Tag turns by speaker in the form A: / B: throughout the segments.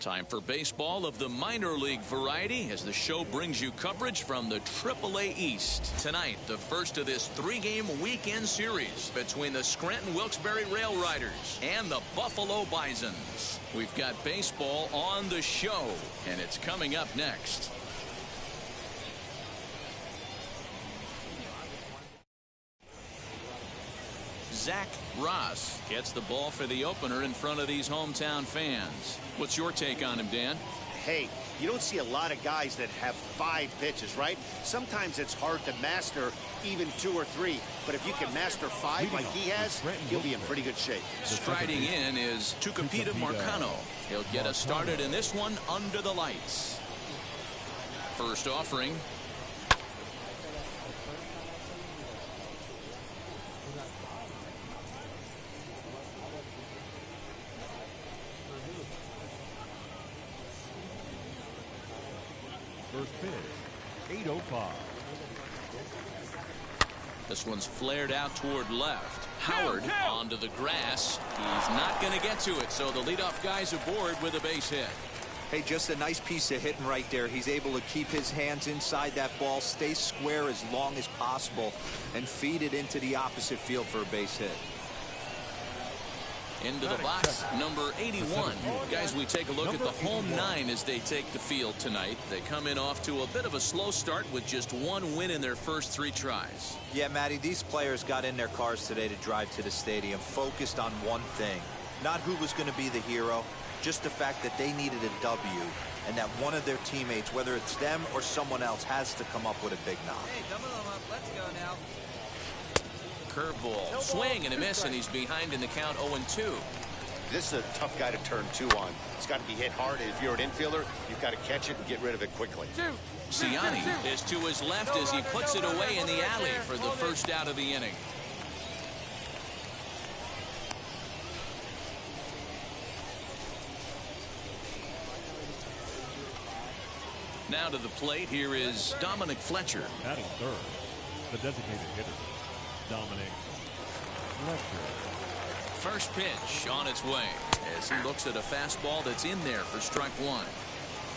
A: Time for baseball of the minor league variety as the show brings you coverage from the AAA East. Tonight, the first of this three-game weekend series between the Scranton-Wilkes-Barre Rail Riders and the Buffalo Bisons. We've got baseball on the show, and it's coming up next. Zach Ross gets the ball for the opener in front of these hometown fans. What's your take on him, Dan?
B: Hey, you don't see a lot of guys that have 5 pitches, right? Sometimes it's hard to master even 2 or 3, but if you can master 5 like he has, he'll be in pretty good shape.
A: Striding in is Tucupita Marcano. He'll get us started in this one under the lights. First offering.
C: First pitch, 8:05.
A: This one's flared out toward left. Howard onto the grass. He's not going to get to it, so the leadoff guy's aboard with a base hit.
D: Hey, just a nice piece of hitting right there. He's able to keep his hands inside that ball, stay square as long as possible, and feed it into the opposite field for a base hit.
A: Into the box, number 81. Guys, we take a look at the home 9 as they take the field tonight. They come in off to a bit of a slow start with just 1 win in their first 3 tries.
D: Yeah, Matty, these players got in their cars today to drive to the stadium, focused on one thing. Not who was going to be the hero, just the fact that they needed a W, and that one of their teammates, whether it's them or someone else, has to come up with a big knock.
E: Hey, double them up. Let's go now.
A: Curveball, swing and a miss, and he's behind in the count 0-2.
B: This is a tough guy to turn 2 on. It's got to be hit hard, and if you're an infielder, you've got to catch it and get rid of it quickly.
A: Ciani is to his left as he puts it away in the alley for the first out of the inning. Now to the plate, here is Dominic Fletcher.
C: Batting third, the designated hitter, Dominic Fletcher.
A: First pitch on its way as he looks at a fastball that's in there for strike 1.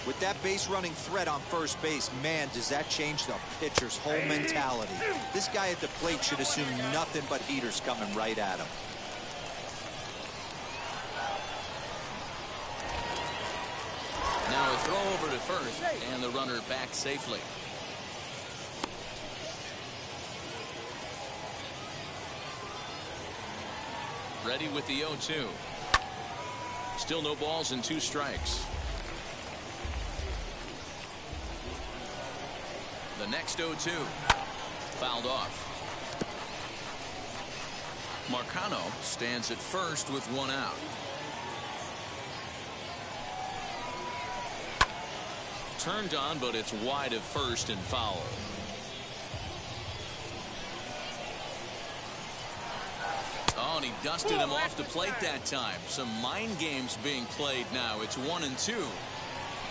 D: With that base running threat on first base, man, does that change the pitcher's whole mentality. This guy at the plate should assume nothing but heaters coming right at him.
A: Now a throw over to first, and the runner back safely. Ready with the 0-2. Still no balls and 2 strikes. The next 0-2. Fouled off. Marcano stands at first with 1 out. Turned on, but it's wide of first and foul. Oh, and he dusted him off the plate that time. Some mind games being played now. It's 1-2.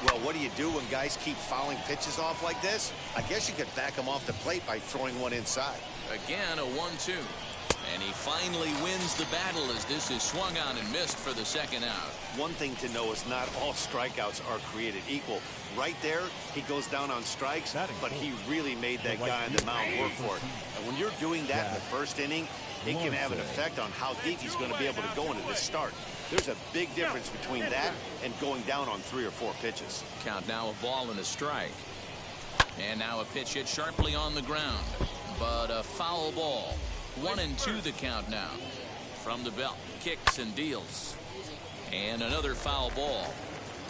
B: Well, what do you do when guys keep fouling pitches off like this? I guess you could back them off the plate by throwing one inside.
A: Again, a 1-2. And he finally wins the battle as this is swung on and missed for the second out.
B: One thing to know is not all strikeouts are created equal. Right there, he goes down on strikes, but he really made that guy on the mound work for it. And when you're doing that in the first inning, it can have an effect on how deep he's going to be able to go into this start. There's a big difference between that and going down on 3 or 4 pitches.
A: Count now, a ball and a strike. And now a pitch hit sharply on the ground, but a foul ball. 1-2 the count now. From the belt, kicks and deals. And another foul ball.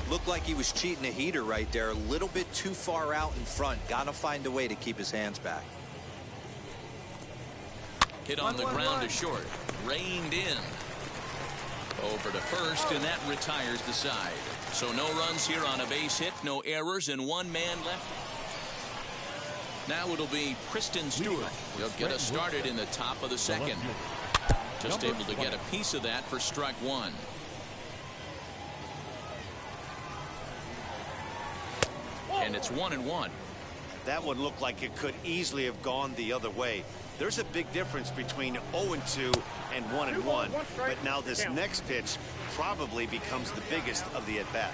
D: Looked like he was cheating a heater right there. A little bit too far out in front. Got to find a way to keep his hands back.
A: Hit on the ground to short. Reined in. Over to first, and that retires the side. So no runs here on a base hit, no errors, and 1 man left. Now it'll be Kristen Stewart. He'll get us started in the top of the second. Just able to get a piece of that for strike 1. And it's 1-1.
B: That one looked like it could easily have gone the other way. There's a big difference between 0-2 and 1-1. But now this next pitch probably becomes the biggest of the at-bat.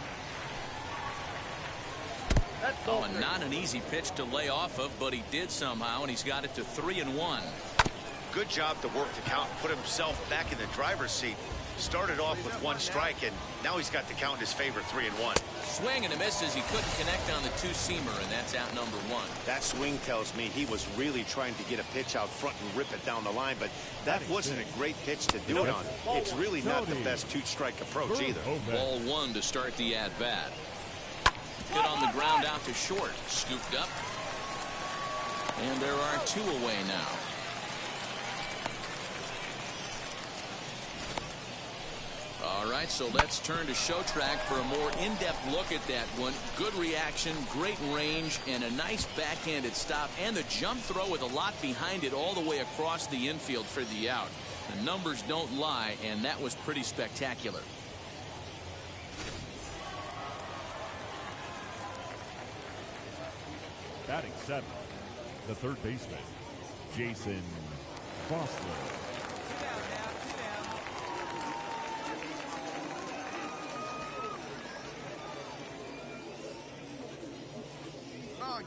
A: Oh, and not an easy pitch to lay off of, but he did somehow, and he's got it to 3-1.
B: Good job to work the count, put himself back in the driver's seat. Started off with 1 strike, and now he's got the count in his favor, 3-1.
A: Swing and a miss as he couldn't connect on the 2-seamer, and that's out number 1.
B: That swing tells me he was really trying to get a pitch out front and rip it down the line, but that wasn't a great pitch to do it on. It's really not the best 2-strike approach either.
A: Ball 1 to start the at-bat. Hit on the ground out to short. Scooped up. And there are 2 away now. All right, so let's turn to show track for a more in-depth look at that one. Good reaction, great range, and a nice backhanded stop, and the jump throw with a lot behind it all the way across the infield for the out. The numbers don't lie, and that was pretty spectacular.
C: Batting 7th, the third baseman, Jason Vosler.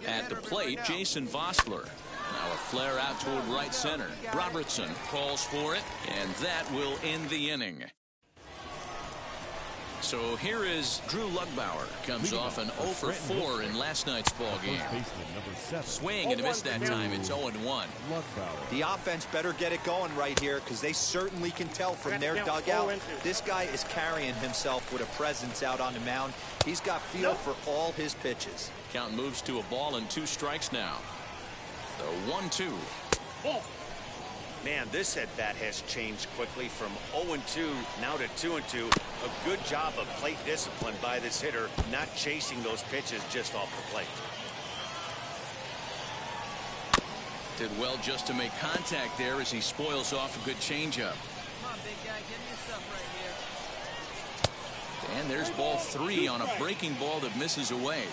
A: At the plate, Jason Vosler. Now a flare out toward right center. Robertson calls for it, and that will end the inning. So here is Drew Lugbauer. Comes off an 0 for 4 in last night's ball game. Swing and a miss that time. It's 0-1.
D: The offense better get it going right here, because they certainly can tell from their dugout. This guy is carrying himself with a presence out on the mound. He's got feel for all his pitches.
A: Count moves to a ball and 2 strikes now. The 1-2.
B: Man, this at-bat has changed quickly from 0-2 now to 2-2. A good job of plate discipline by this hitter, not chasing those pitches just off the plate.
A: Did well just to make contact there as he spoils off a good changeup.
E: Come on, big guy, give me your stuff right here.
A: And there's ball 3 on a breaking ball that misses away.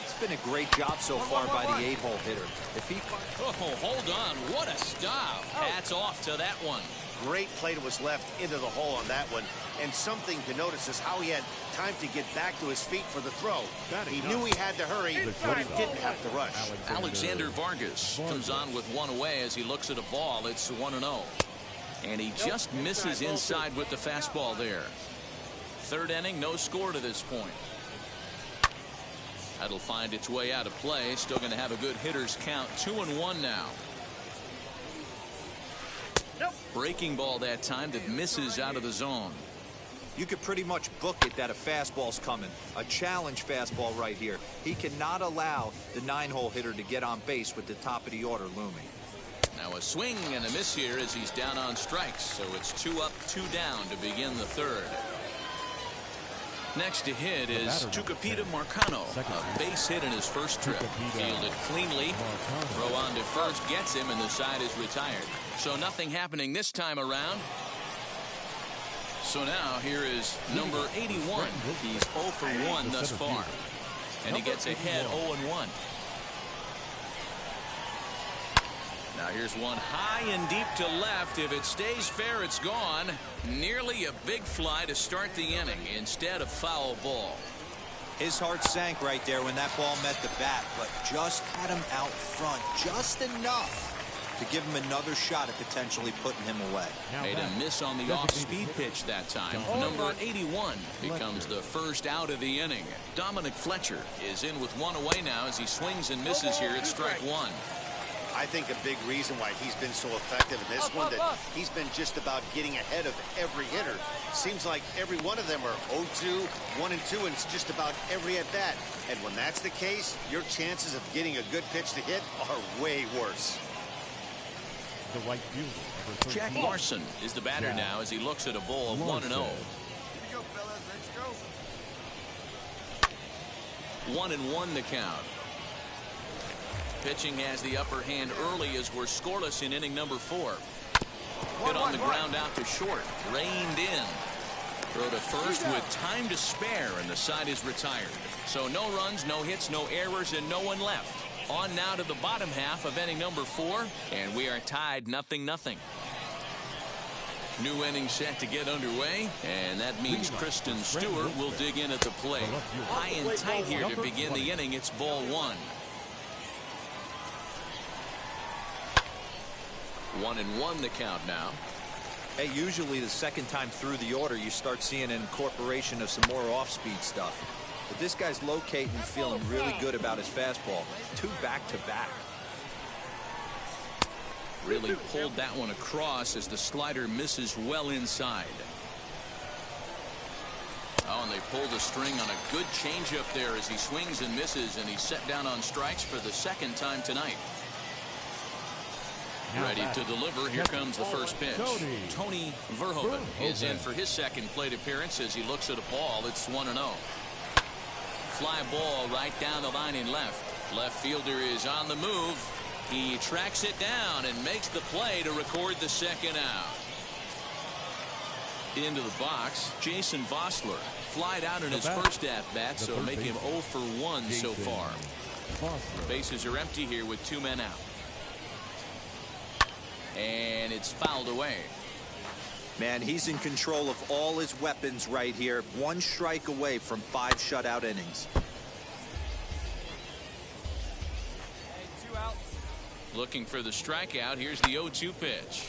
D: It's been a great job so far by the 8-hole hitter. If he...
A: Oh, hold on. What a stop. Hats off to that one.
B: Great play was left into the hole on that one. And something to notice is how he had time to get back to his feet for the throw. He knew he had to hurry, but he didn't have to rush.
A: Alexander Vargas comes on with 1 away as he looks at a ball. It's 1-0. And he just misses inside with the fastball there. 3rd inning, no score to this point. That'll find its way out of play. Still going to have a good hitter's count. 2-1 now. Breaking ball that time that misses out of the zone.
D: You could pretty much book it that a fastball's coming. A challenge fastball right here. He cannot allow the 9-hole hitter to get on base with the top of the order looming.
A: Now a swing and a miss here as he's down on strikes. So it's 2 up, 2 down to begin the 3rd. Next to hit is Tucupita Marcano. A base hit in his first trip. Fielded cleanly. Throw on to first gets him, and the side is retired. So nothing happening this time around. So now here is number 81. He's 0 for 1 thus far. And he gets ahead 0-1. Now here's one high and deep to left. If it stays fair, it's gone. Nearly a big fly to start the inning instead of foul ball.
D: His heart sank right there when that ball met the bat, but just had him out front just enough to give him another shot at potentially putting him away.
A: Made a miss on the off-speed pitch that time. Number 81 becomes the first out of the inning. Dominic Fletcher is in with 1 away now as he swings and misses here at strike 1.
B: I think a big reason why he's been so effective in this one, that he's been just about getting ahead of every hitter. Seems like every one of them are 0-2, 1-2, and it's just about every at-bat. And when that's the case, your chances of getting a good pitch to hit are way worse.
C: The right fielder,
A: Jack Larson is the batter now as he looks at a ball of 1-0. 1-1 the count. Pitching has the upper hand early as we're scoreless in inning number 4. Hit on the ground out to short. Reined in. Throw to first with time to spare, and the side is retired. So no runs, no hits, no errors, and no one left. On now to the bottom half of inning number 4, and we are tied 0-0. New inning set to get underway, and that means Kristen Stewart will dig in at the plate. High and tight here to begin the inning. It's ball one. 1-1 the count now.
D: Hey, usually the second time through the order you start seeing an incorporation of some more off-speed stuff. But this guy's locating and feeling really good about his fastball. 2 back-to-back.
A: Really pulled that one across as the slider misses well inside. Oh, and they pulled a string on a good changeup there as he swings and misses, and he's set down on strikes for the second time tonight. Ready to deliver. Here comes the first pitch. Tony Verhoeven is in for his second plate appearance as he looks at a ball. It's 1-0. Fly ball right down the line in left. Left fielder is on the move. He tracks it down and makes the play to record the second out. Into the box, Jason Vossler. Flied out in his first at-bat, so make him 0 for 1 so far. Bases are empty here with 2 men out. And it's fouled away.
D: Man, he's in control of all his weapons right here. 1 strike away from 5 shutout innings.
E: Hey, 2 outs.
A: Looking for the strikeout. Here's the 0-2 pitch.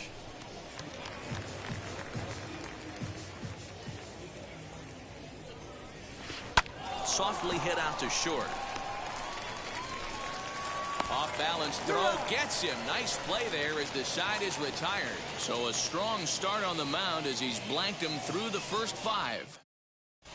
A: Softly hit out to short. Off balance throw gets him. Nice play there as the side is retired. So a strong start on the mound as he's blanked him through the first 5.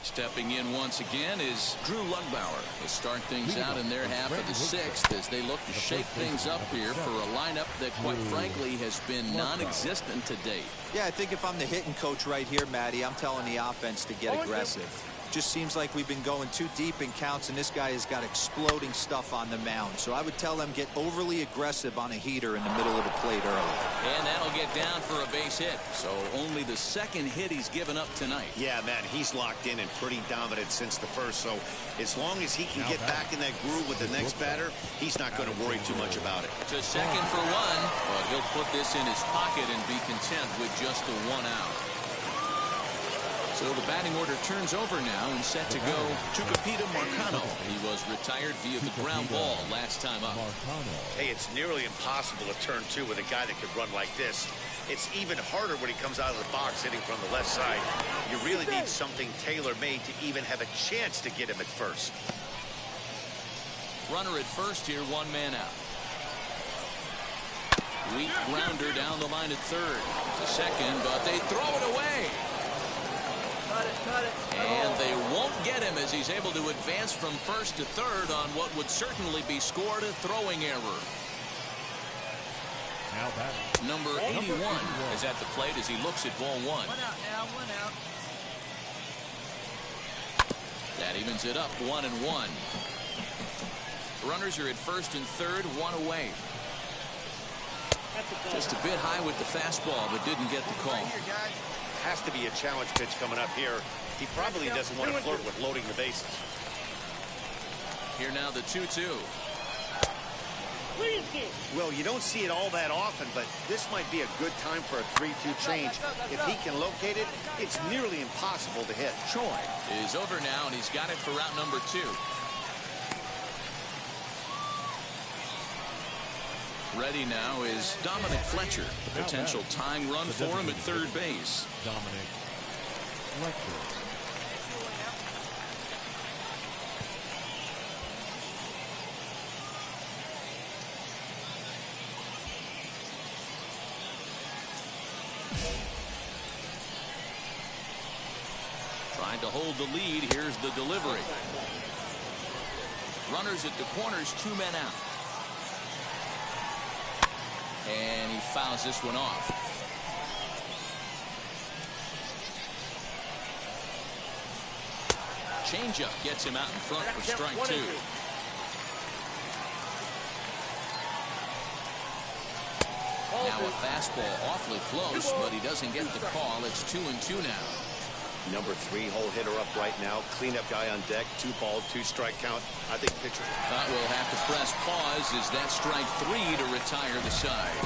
A: Stepping in once again is Drew Lugbauer. They'll start things out in their half of the 6th as they look to shake things up here for a lineup that quite frankly has been non-existent to date.
D: Yeah, I think if I'm the hitting coach right here, Matty, I'm telling the offense to get aggressive. Just seems like we've been going too deep in counts, and this guy has got exploding stuff on the mound. So I would tell them get overly aggressive on a heater in the middle of the plate early.
A: And that'll get down for a base hit. So only the second hit he's given up tonight.
B: Yeah, man, he's locked in and pretty dominant since the first. So as long as he can get back in that groove with the next batter, he's not going to worry too much about it.
A: To second for 1. But he'll put this in his pocket and be content with just the 1 out. So the batting order turns over now and set to go to Capita Marcano. He was retired via the ground ball last time up.
B: Hey, it's nearly impossible to turn 2 with a guy that could run like this. It's even harder when he comes out of the box hitting from the left side. You really need something tailor-made to even have a chance to get him at first.
A: Runner at first here, 1 man out. Weak grounder down the line at third. To second, but they throw it away.
E: Cut it.
A: And they won't get him as he's able to advance from first to third on what would certainly be scored a throwing error.
C: Now batting.
A: Number 81 is at the plate as he looks at ball 1.
E: 1 out now, 1 out.
A: That evens it up 1-1. Runners are at first and third, 1 away. Just a bit high with the fastball, but didn't get the call.
B: Has to be a challenge pitch coming up here. He probably doesn't want to flirt with loading the bases.
A: Here now the 2-2.
B: Well, you don't see it all that often, but this might be a good time for a 3-2 change. If he can locate it, it's nearly impossible to hit.
A: Choi is over now, and he's got it for route number 2. Ready now is Dominic Fletcher. The potential tying run for him at third base.
C: Dominic Fletcher.
A: Trying to hold the lead. Here's the delivery. Runners at the corners, 2 men out. And he fouls this one off. Changeup gets him out in front for strike 2. Now a fastball awfully close, but he doesn't get the call. It's 2-2 now.
B: Number 3 hole hitter up right now. Cleanup guy on deck. 2 ball, 2 strike count. I think pitcher.
A: Thought we'll have to press pause as that strike 3 to retire the side.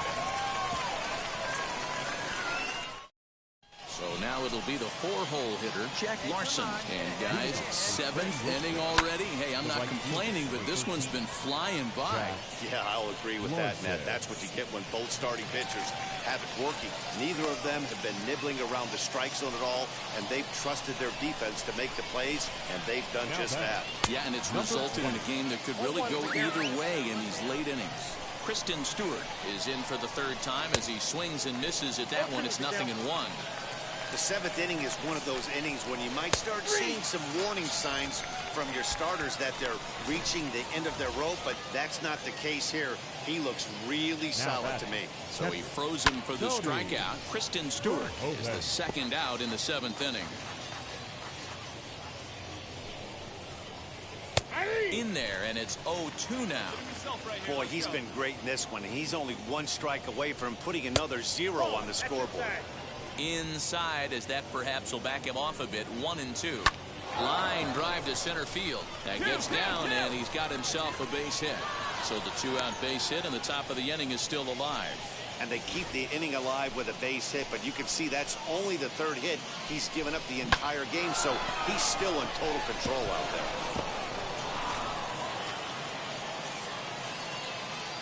A: be the 4-hole hitter, Jack Larson. And guys, 7th inning already. Hey, I'm not complaining, but this one's been flying by.
B: Yeah, I'll agree with that, Matt. That's what you get when both starting pitchers have it working. Neither of them have been nibbling around the strike zone at all, and they've trusted their defense to make the plays, and they've done just that.
A: Yeah, and it's resulted in a game that could really go either way in these late innings. Kristen Stewart is in for the 3rd time as he swings and misses at that one. It's 0-1.
B: The 7th inning is one of those innings when you might start seeing some warning signs from your starters that they're reaching the end of their rope, but that's not the case here. He looks really solid to me.
A: So he froze him for the strikeout. Kristen Stewart is the 2nd out in the 7th inning. In there, and it's 0-2 now.
B: Boy, he's been great in this one. He's only 1 strike away from putting another 0 on the scoreboard.
A: Inside, as that perhaps will back him off a bit. 1-2. Line drive to center field. That gets down, and he's got himself a base hit. So the 2-out base hit, and the top of the inning is still alive.
B: And they keep the inning alive with a base hit, but you can see that's only the 3rd hit he's given up the entire game, so he's still in total control out there.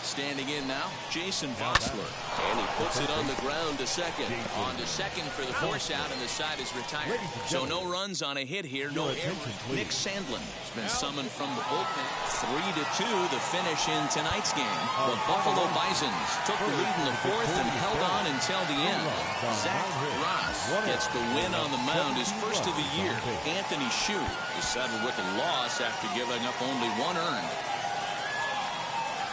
A: Standing in now, Jason Vossler. And he puts it on the ground to second. On to second for the force out, and the side is retired. So no runs on a hit here, no error. Nick Sandlin has been summoned from the bullpen. 3-2 the finish in tonight's game. The Buffalo Bisons took the lead in the 4th and held on until the end. Zach Ross gets the win on the mound, his first of the year. Anthony Shue is settled with a loss after giving up only 1 earned.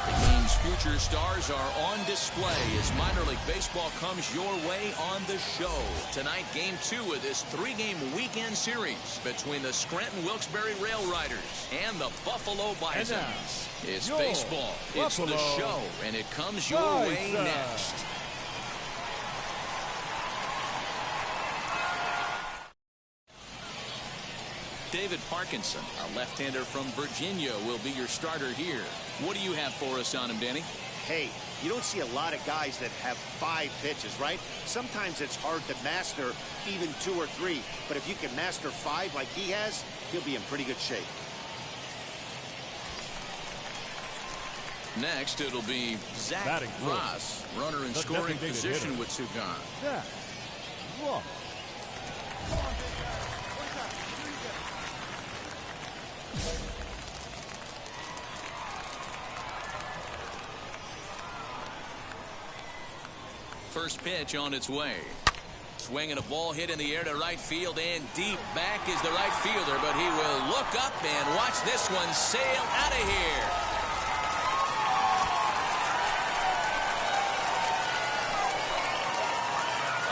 A: The game's future stars are on display as minor league baseball comes your way on the show. Tonight, game 2 of this 3-game weekend series between the Scranton Wilkes-Barre Rail Riders and the Buffalo Bisons. It's baseball, it's the show, and it comes your way next. David Parkinson, a left-hander from Virginia, will be your starter here. What do you have for us on him, Danny?
B: Hey, you don't see a lot of guys that have 5 pitches, right? Sometimes it's hard to master even 2 or 3. But if you can master 5 like he has, he'll be in pretty good shape.
A: Next, it'll be Zach Ross, runner in scoring position with Sugan.
C: Yeah. Whoa.
A: First pitch on its way. Swinging a ball hit in the air to right field, and deep back is the right fielder, but he will look up and watch this one sail out of here.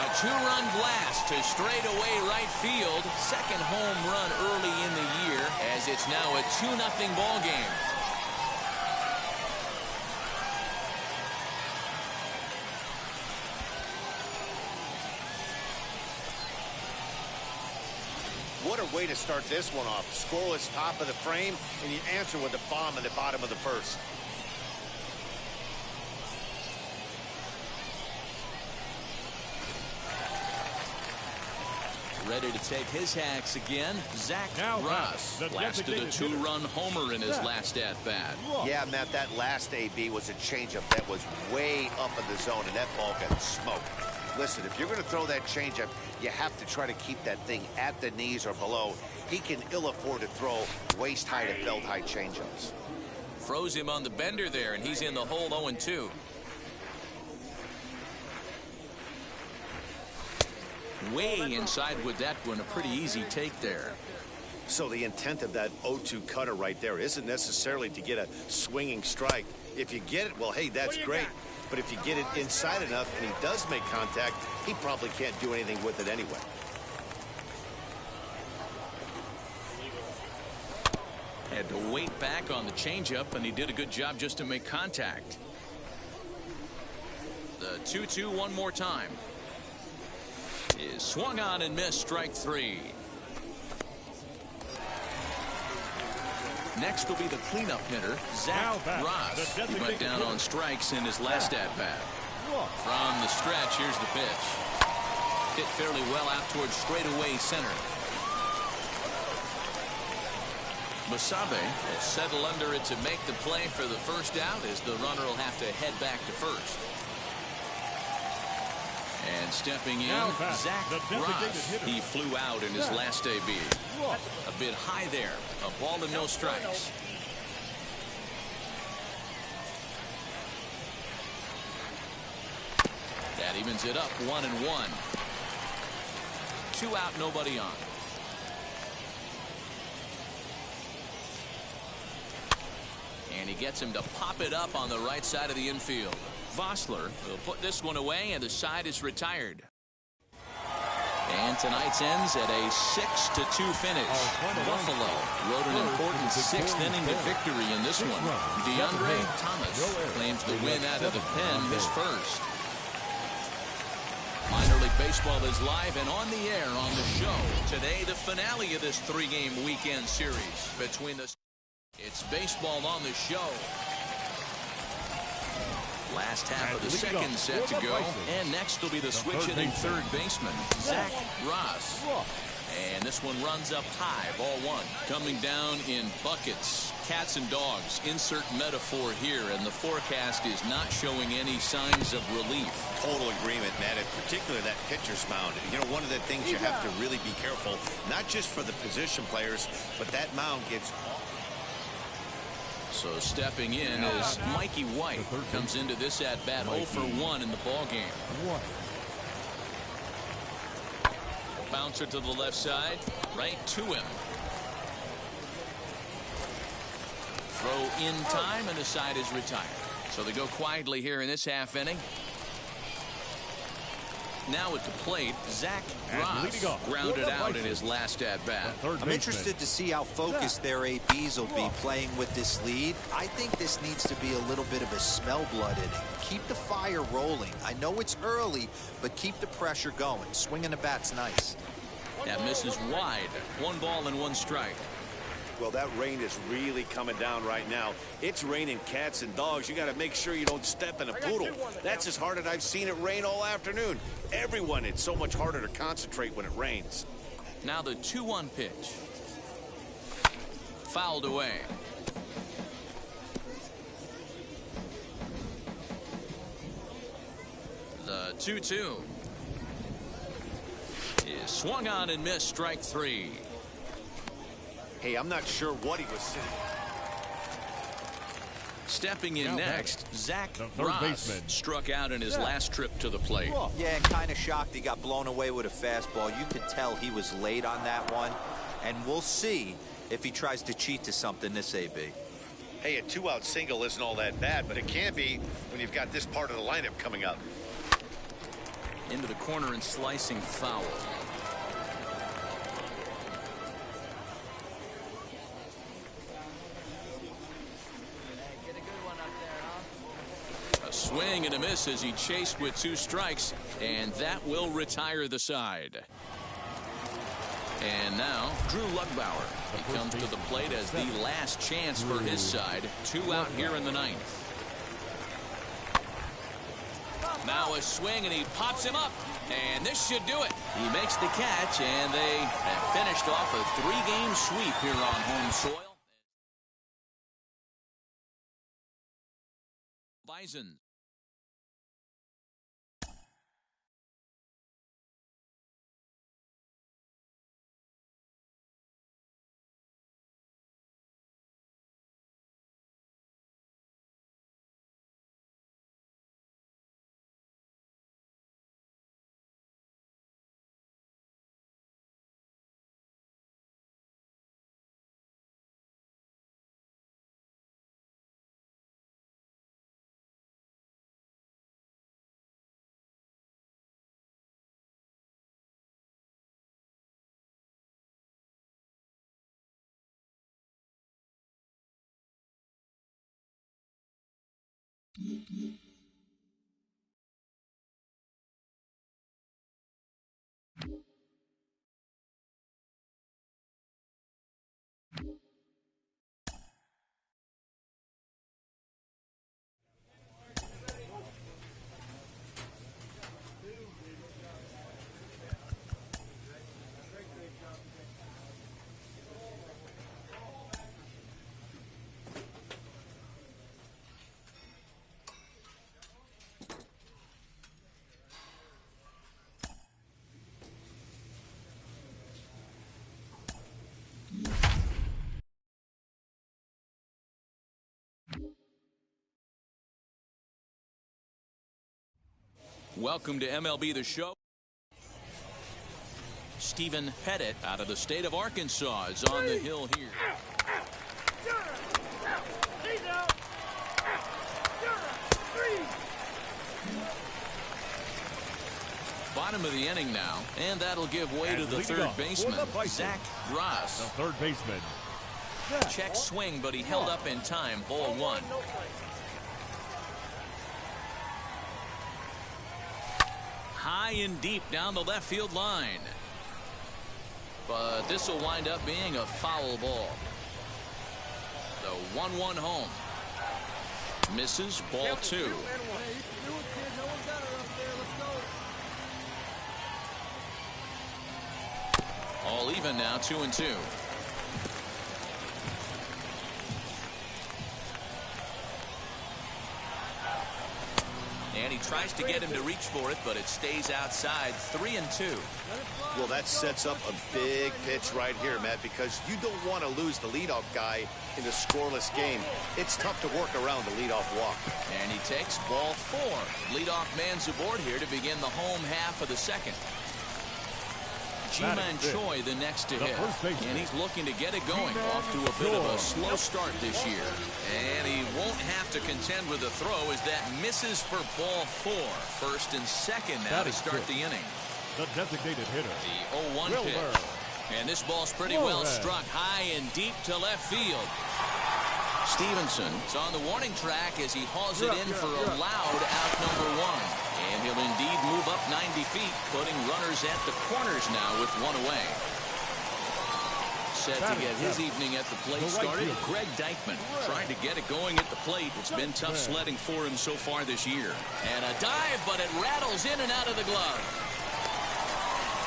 A: A 2-run blast to straightaway right field. 2nd home run early in the year, as it's now a 2-0 ball game.
B: What a way to start this one off. Scoreless top of the frame, and you answer with a bomb in the bottom of the 1st.
A: Ready to take his hacks again. Zach Ross blasted a 2-run homer in his last at-bat.
B: Yeah, Matt, that last AB was a changeup that was way up in the zone, and that ball got smoked. Listen, if you're going to throw that changeup, you have to try to keep that thing at the knees or below. He can ill afford to throw waist-high to belt-high changeups.
A: Froze him on the bender there, and he's in the hole 0-2. Way inside with that one, a pretty easy take there.
B: So the intent of that 0-2 cutter right there isn't necessarily to get a swinging strike. If you get it, well, hey, that's great. But if you get it inside enough and he does make contact, he probably can't do anything with it anyway.
A: Had to wait back on the changeup, and he did a good job just to make contact. The 2-2 one more time. Is swung on and missed, strike 3. Next will be the cleanup hitter, Zach Ross. He went down on strikes in his last at-bat. From the stretch, here's the pitch. hit fairly well out towards straightaway center. Masabe will settle under it to make the play for the first out, as the runner will have to head back to first. And stepping in, Zach Ross. He flew out in his last AB. A bit high there. A ball and no strikes. That evens it up, 1-1. 2 out, nobody on. And he gets him to pop it up on the right side of the infield. Vossler will put this one away, and the side is retired. And tonight's ends at a 6-2 finish. Buffalo wrote an important 6th inning of victory in this one. DeAndre Thomas claims the win out of the pen, his first. Minor League Baseball is live and on the air on the show. Today, the finale of this 3-game weekend series between the... It's baseball on the show. Last half of the second set to go. And next will be the switch-hitting third baseman, Zach Ross. And this one runs up high, ball 1. Coming down in buckets, cats and dogs. Insert metaphor here, and the forecast is not showing any signs of relief.
B: Total agreement, Matt, in particular that pitcher's mound. You know, one of the things you have to really be careful, not just for the position players, but that mound gets...
A: So stepping in is Mikey White. Comes into this at bat 0 for 1 in the ball game. Bouncer to the left side, right to him. Throw in time, and the side is retired. So they go quietly here in this half inning. Now at the plate, Zach Ross grounded out in his last at-bat.
D: I'm interested to see how focused their ABs will be playing with this lead. I think this needs to be a little bit of a smell blood inning. Keep the fire rolling. I know it's early, but keep the pressure going. Swinging the bat's nice.
A: That misses wide. 1 ball and 1 strike.
B: Well, that rain is really coming down right now. It's raining cats and dogs. You got to make sure you don't step in a poodle. That's as hard as I've seen it rain all afternoon. Everyone, it's so much harder to concentrate when it rains.
A: Now the 2-1 pitch. Fouled away. The 2-2 is swung on and missed, strike 3.
B: Hey, I'm not sure what he was sitting.
A: Stepping in next, Zach Ross struck out in his last trip to the plate.
D: Yeah, kind of shocked he got blown away with a fastball. You could tell he was late on that one. And we'll see if he tries to cheat to something this AB.
B: Hey, a 2-out single isn't all that bad, but it can be when you've got this part of the lineup coming up.
A: Into the corner and slicing foul. Swing and a miss as he chased with 2 strikes, and that will retire the side. And now Drew Lugbauer. He comes to the plate as the last chance for his side. 2 out here in the 9th. Now a swing, and he pops him up, and this should do it. He makes the catch, and they have finished off a 3-game sweep here on home soil. Bison. Welcome to MLB The Show. Stephen Pettit out of the state of Arkansas is on the hill here. Bottom of the inning now, and that'll give way to the third baseman, Zach Ross.
C: The third baseman.
A: Check swing, but he held up in time. Ball one. High and deep down the left field line. But this will wind up being a foul ball. The 1-1 home. Misses. Ball two. All even now, 2-2. And he tries to get him to reach for it, but it stays outside. 3-2.
B: Well, that sets up a big pitch right here, Matt, because you don't want to lose the leadoff guy in a scoreless game. It's tough to work around the leadoff walk.
A: And he takes ball four. Leadoff man's aboard here to begin the home half of the second. Ji-Man Choi the next to hit. And he's looking to get it going. Off to a bit of a slow start this year. And he won't have to contend with the throw as that misses for ball four. First and second now to start the inning.
C: The designated hitter.
A: The 0-1 pitch. And this ball's pretty well struck high and deep to left field. Stevenson is on the warning track as he hauls it in for a loud out number one. And he'll indeed move up 90 feet, putting runners at the corners now with one away. Set to get his evening at the plate started, Greg Dykman trying to get it going at the plate. It's been tough sledding for him so far this year. And a dive, but it rattles in and out of the glove.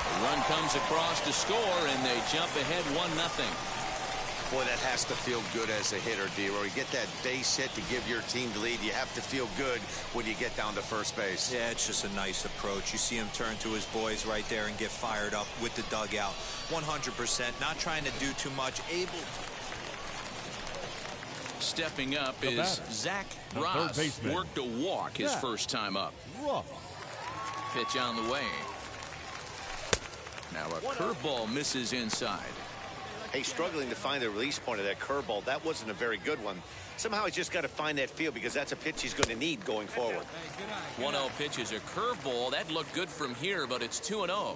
A: The run comes across to score, and they jump ahead 1-0.
B: Boy, that has to feel good as a hitter, D-Roy. You get that base hit to give your team the lead. You have to feel good when you get down to first base.
D: Yeah, it's just a nice approach. You see him turn to his boys right there and get fired up with the dugout. 100%, not trying to do too much. Able.
A: Stepping up is Zach Ross. Worked a walk his first time up. Pitch on the way. Now a curveball misses inside.
B: Hey, struggling to find the release point of that curveball. That wasn't a very good one. Somehow he's just got to find that feel because that's a pitch he's going to need going forward.
A: 1-0 pitch is a curveball. That looked good from here, but it's 2-0.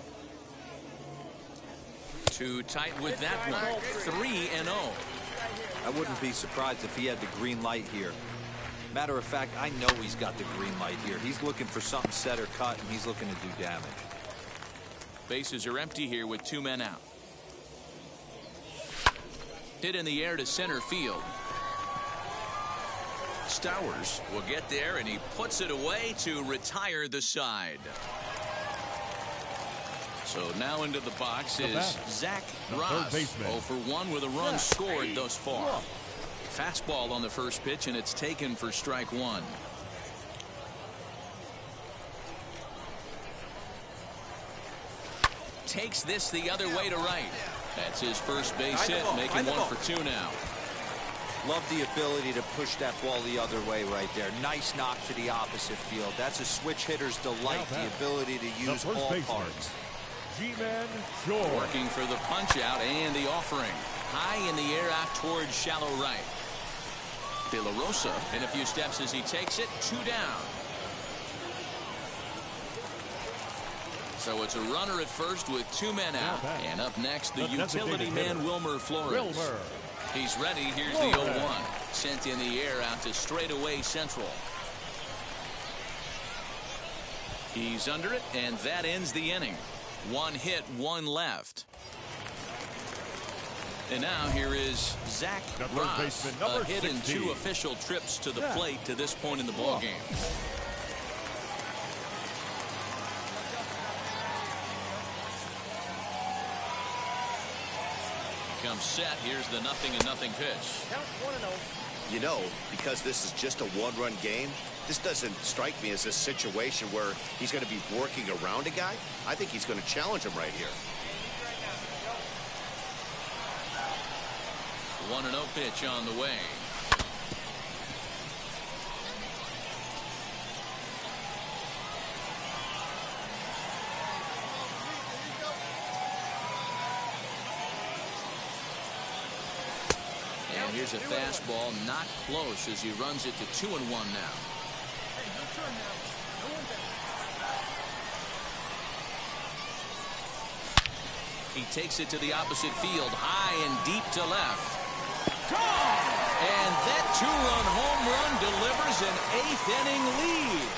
A: Too tight with that one. 3-0.
D: I wouldn't be surprised if he had the green light here. Matter of fact, I know he's got the green light here. He's looking for something set or cut, and he's looking to do damage.
A: Bases are empty here with 2 men out. Hit in the air to center field. Stowers will get there, and he puts it away to retire the side. So now into the box is Zach Ross. 0 for 1 with a run scored thus far. Fastball on the first pitch, and it's taken for strike one. Takes this the other way to right. That's his first base hit, making 1 for 2 now.
D: Love the ability to push that ball the other way right there. Nice knock to the opposite field. That's a switch hitter's delight, the ability to use all parts.
C: Ji-Man Choi.
A: Working for the punch out and the offering. High in the air out towards shallow right. De La Rosa in a few steps as he takes it. 2 down. So it's a runner at first with 2 men out. And up next, the utility man, Wilmer Flores. He's ready. Here's the 0-1. Sent in the air out to straightaway central. He's under it, and that ends the inning. 1 hit, 1 left. And now here is Zach Ross. A hit in 2 official trips to the plate to this point in the ballgame. Comes set. Here's the 0-0 pitch.
E: Count 1-0.
B: You know, because this is just a 1-run game, this doesn't strike me as a situation where he's going to be working around a guy. I think he's going to challenge him right here.
A: 1-0 pitch on the way. And here's a fastball, not close as he runs it to 2-1 now. He takes it to the opposite field, high and deep to left. And that two-run home run delivers an 8th-inning lead.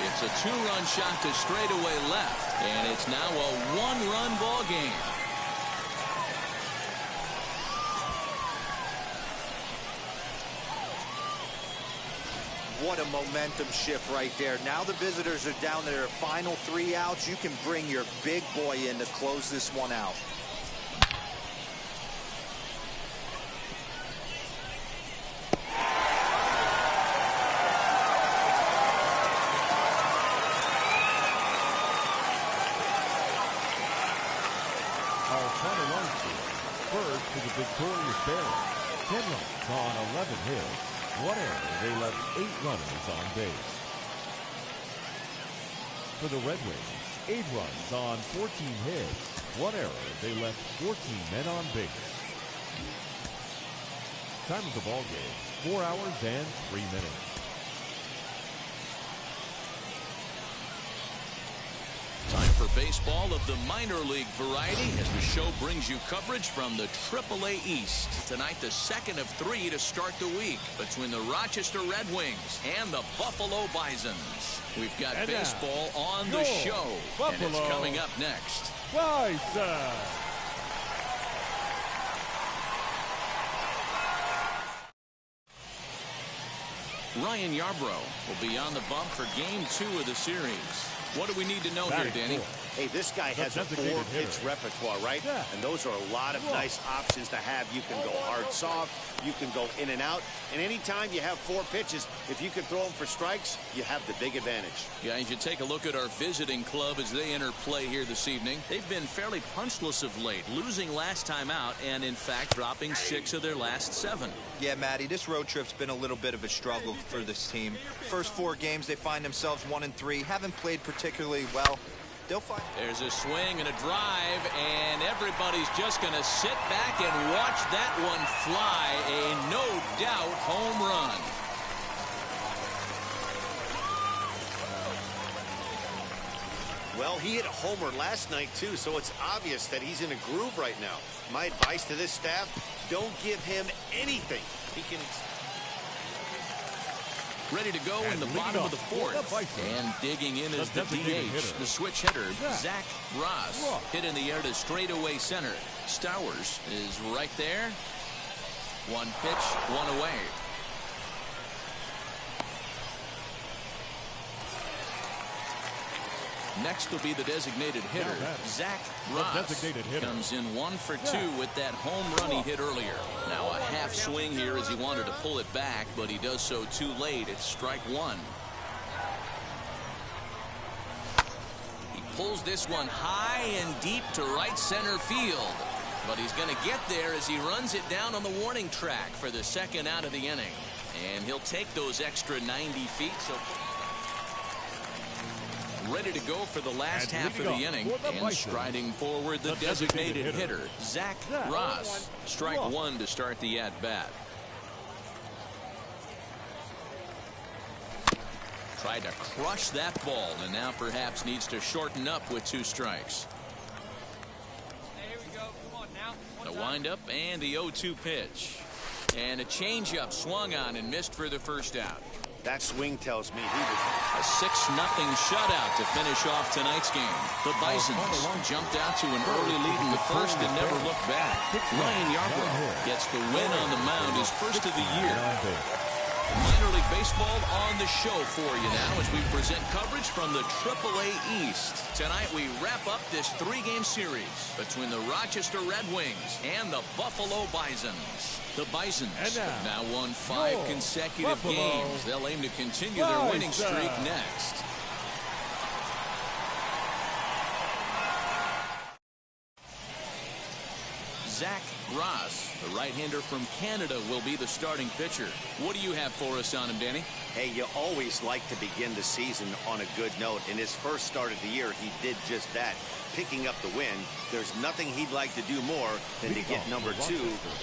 A: It's a two-run shot to straightaway left, and it's now a one-run ball game.
D: What a momentum shift right there. Now the visitors are down to their final 3 outs. You can bring your big boy in to close this one out.
C: Our final run score. First to the victorious Bears. 10 runs on 11 hits. 1 error. They left 8 runners on base. For the Red Wings, 8 runs on 14 hits. 1 error. They left 14 men on base. Time of the ball game, 4 hours and 3 minutes.
A: Time for baseball of the minor league variety as the show brings you coverage from the AAA East. Tonight, the second of 3 to start the week between the Rochester Red Wings and the Buffalo Bisons. We've got baseball on the show, and it's coming up next.
C: Bison!
A: Ryan Yarbrough will be on the bump for Game 2 of the series. What do we need to know here, Danny?
B: Hey, this guy has a 4-pitch repertoire, right?
C: Yeah.
B: And those are a lot of nice options to have. You can go hard, soft. You can go in and out. And anytime you have 4 pitches, if you can throw them for strikes, you have the big advantage.
A: Guys, you take a look at our visiting club as they enter play here this evening. They've been fairly punchless of late, losing last time out and, in fact, dropping 6 of their last 7.
D: Yeah, Matty, this road trip's been a little bit of a struggle for this team. First 4 games, they find themselves 1-3, haven't played particularly well. They'll find.
A: There's a swing and a drive, and everybody's just going to sit back and watch that one fly. A no-doubt home run.
B: Well, he hit a homer last night, too, so it's obvious that he's in a groove right now. My advice to this staff, don't give him anything. He can...
A: Ready to go in the bottom of the 4th. And digging in is the DH, the switch hitter, Zach Ross. Hit in the air to straightaway center. Stowers is right there. 1 pitch, 1 away. Next will be the designated hitter, Zach Ross. Comes in 1 for 2 with that home run he hit earlier. Now a half swing here as he wanted to pull it back, but he does so too late. It's strike 1. He pulls this one high and deep to right center field. But he's going to get there as he runs it down on the warning track for the 2nd out of the inning. And he'll take those extra 90 feet. So ready to go for the last half of the inning, and striding forward the designated hitter, Zach Ross. Strike 1 to start the at-bat. Tried to crush that ball, and now perhaps needs to shorten up with 2 strikes.
E: Hey, here we go. Come on now.
A: The windup and the 0-2 pitch. And a changeup swung on and missed for the 1st out.
B: That swing tells me he was...
A: A 6-0 shutout to finish off tonight's game. The Bisons jumped out to an early lead in the 1st and never looked back. Ryan Yarbrough gets the win on the mound, his 1st of the year. Minor League Baseball on the show for you now as we present coverage from the AAA East. Tonight we wrap up this 3-game series between the Rochester Red Wings and the Buffalo Bisons. The Bisons have now won 5 consecutive games. They'll aim to continue their winning streak next. Zach Ross, the right-hander from Canada, will be the starting pitcher. What do you have for us on him, Danny?
B: Hey, you always like to begin the season on a good note. In his first start of the year, he did just that, picking up the win. There's nothing he'd like to do more than to get number 2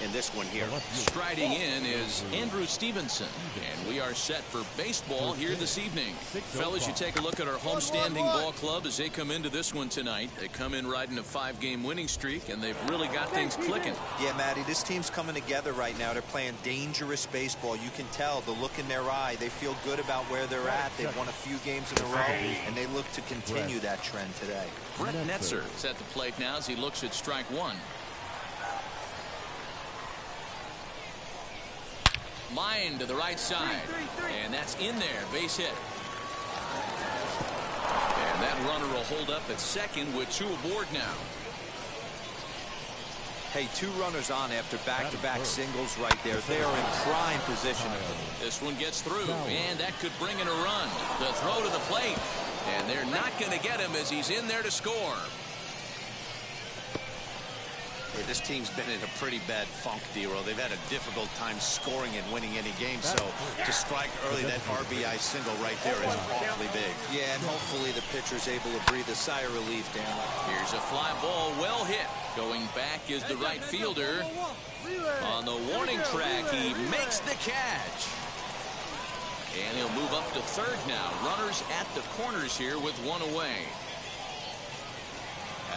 B: in this one here.
A: Striding in is Andrew Stevenson, and we are set for baseball here this evening. Fellas, you take a look at our homestanding ball club as they come into this one tonight. They come in riding a 5-game winning streak, and they've really got things clicking.
D: Yeah, Matty, this team's coming together right now. They're playing dangerous baseball. You can tell the look in their eye. They feel good about where they're at. They've won a few games in a row, and they look to continue that trend today.
A: Brett Netzer is at the plate now as he looks at strike 1. Line to the right side, and that's in there, base hit. And that runner will hold up at second with 2 aboard now.
D: Hey, 2 runners on after back-to-back singles right there. They are in prime position.
A: This one gets through, and that could bring in a run. The throw to the plate, and they're not going to get him as he's in there to score.
B: Hey, this team's been in a pretty bad funk, D-Roll. They've had a difficult time scoring and winning any game, so to strike early, that RBI single right there is awfully big.
D: Yeah, and hopefully the pitcher's able to breathe a sigh of relief, Dan.
A: Here's a fly ball, well hit. Going back is the right fielder. On the warning track, he makes the catch. And he'll move up to third now. Runners at the corners here with 1 away.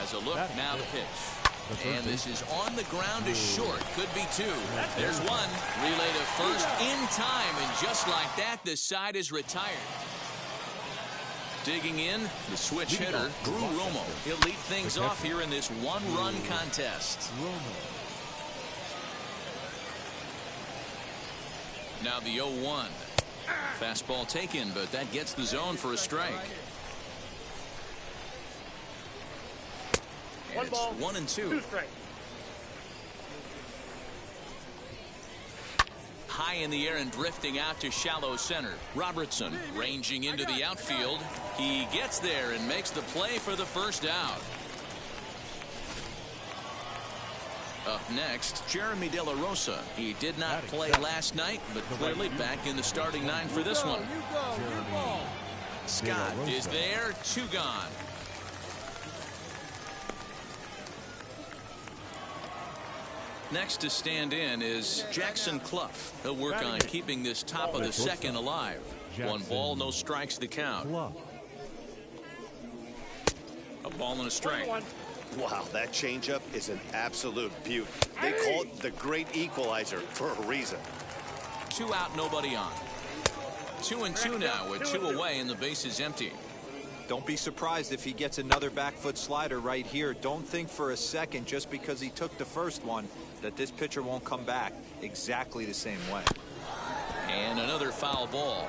A: As a look now to pitch. And this is on the ground to short. Could be 2. There's 1. Relay to first in time. And just like that, the side is retired. Digging in, the switch hitter, Drew Romo. He'll lead things off here in this 1-run contest. Now the 0-1. Fastball taken, but that gets the zone for a strike. And it's 1-2. High in the air and drifting out to shallow center. Robertson ranging into the outfield. He gets there and makes the play for the first out. Up next, Jeremy De La Rosa. He did not play last night, but clearly back in the starting 9 for this one. Scott is there, 2 gone. Next to stand in is Jackson Clough. He'll work on keeping this top of the second alive. 1 ball, no strikes the count. A ball and a strike.
B: Wow, that changeup is an absolute beaut. They call it the great equalizer for a reason.
A: 2 out, nobody on. 2-2 now with 2 away and the base is empty.
D: Don't be surprised if he gets another back foot slider right here. Don't think for a second, just because he took the first one, that this pitcher won't come back exactly the same way.
A: And another foul ball.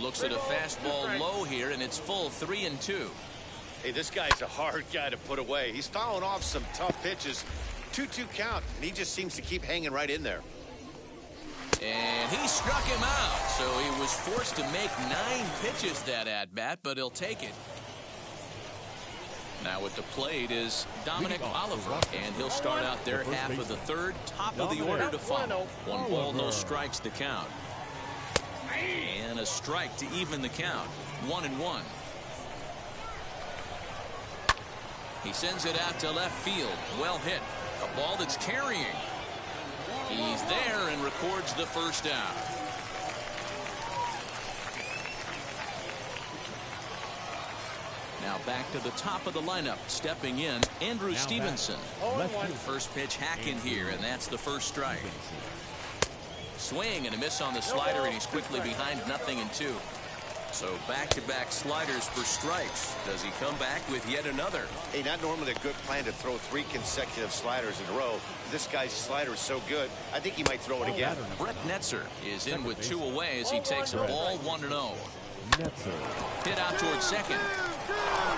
A: Looks at a fastball low here, and it's full 3-2.
B: Hey, this guy's a hard guy to put away. He's fouling off some tough pitches. 2-2 count, and he just seems to keep hanging right in there.
A: And he struck him out, so he was forced to make 9 pitches that at-bat, but he'll take it. Now at the plate is Dominic Oliver, and he'll start out their half of the third, top of the order to follow. 1 ball, no strikes the count. And a strike to even the count. 1-1. He sends it out to left field. Well hit. A ball that's carrying. He's there and records the first out. Now back to the top of the lineup. Stepping in, Andrew Stevenson. First pitch hacking here, and that's the first strike. Swing and a miss on the slider, and he's quickly behind 0-2. So back-to-back sliders for strikes. Does he come back with yet another?
B: Hey, not normally a good plan to throw 3 consecutive sliders in a row. This guy's slider is so good, I think he might throw it again.
A: Brett Netzer is in with 2 away as he takes a ball 1-0. Hit out towards second.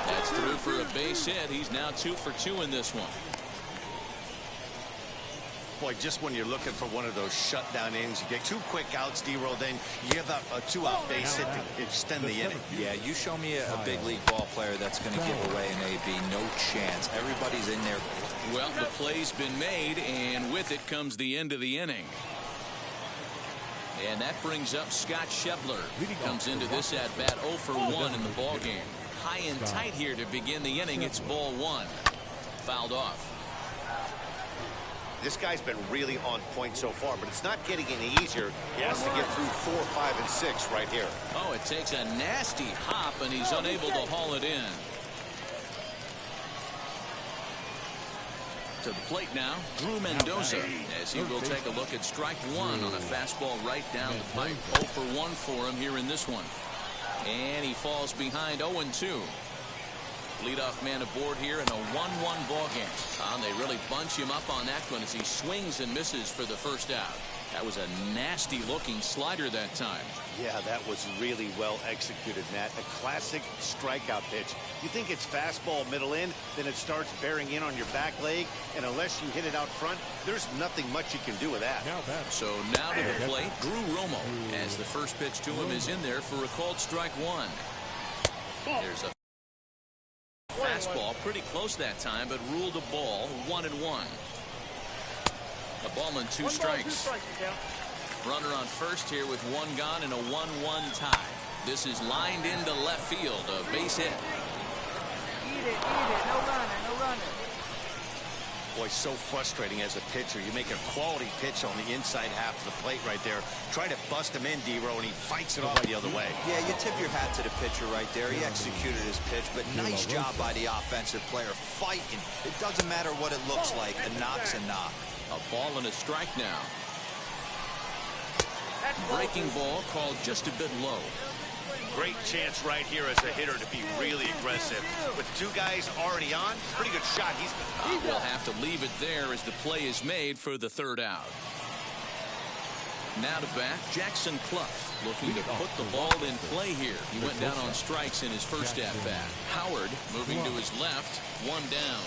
A: That's through for a base hit. He's now 2 for 2 in this one.
B: Boy, just when you're looking for one of those shutdown innings, you get 2 quick outs, D-Roll, then you give up a 2-out base hit to extend the inning.
D: Yeah, you show me a big league ball player that's going to give away an AB. No chance. Everybody's in there.
A: Well, the play's been made, and with it comes the end of the inning. And that brings up Scott Schebler. Comes into this at-bat 0 for 1 in the ballgame. High and tight here to begin the inning. It's ball 1. Fouled off.
B: This guy's been really on point so far, but it's not getting any easier. He has to get through 4, 5, and 6 right here.
A: Oh, it takes a nasty hop, and he's unable to haul it in. To the plate now, Drew Mendoza, as he will take a look at strike 1 on a fastball right down the pipe. 0 for 1 for him here in this one. And he falls behind 0-2. Leadoff man aboard here in a 1-1 ball game. They really bunch him up on that one as he swings and misses for the first out. That was a nasty looking slider that time.
B: Yeah, that was really well executed, Matt. A classic strikeout pitch. You think it's fastball middle in, then it starts bearing in on your back leg, and unless you hit it out front, there's nothing much you can do with that.
A: So now to the plate, Drew Romo, as the first pitch to him is in there for a called strike 1. There's a fastball pretty close that time, but ruled a ball. 1-1. A ball and 2 strikes. Runner on first here with 1 gone and a 1-1 tie. This is lined into left field. A base hit.
E: Eat it. No runner, no runner.
B: Boy, so frustrating as a pitcher. You make a quality pitch on the inside half of the plate right there. Try to bust him in, D-Row, and he fights it off the other way. Yeah,
D: you tip your hat to the pitcher right there. He executed his pitch, but nice job by the offensive player fighting. It doesn't matter what it looks like. A knock's a knock.
A: A ball and a strike now. Breaking ball called just a bit low.
B: Great chance right here as a hitter to be really aggressive. With 2 guys already on, pretty good shot.
A: We'll have to leave it there as the play is made for the 3rd out. Now to bat, Jackson Clough, looking to put the ball in play here. He went down on strikes in his first at-bat. Howard moving to his left, 1 down.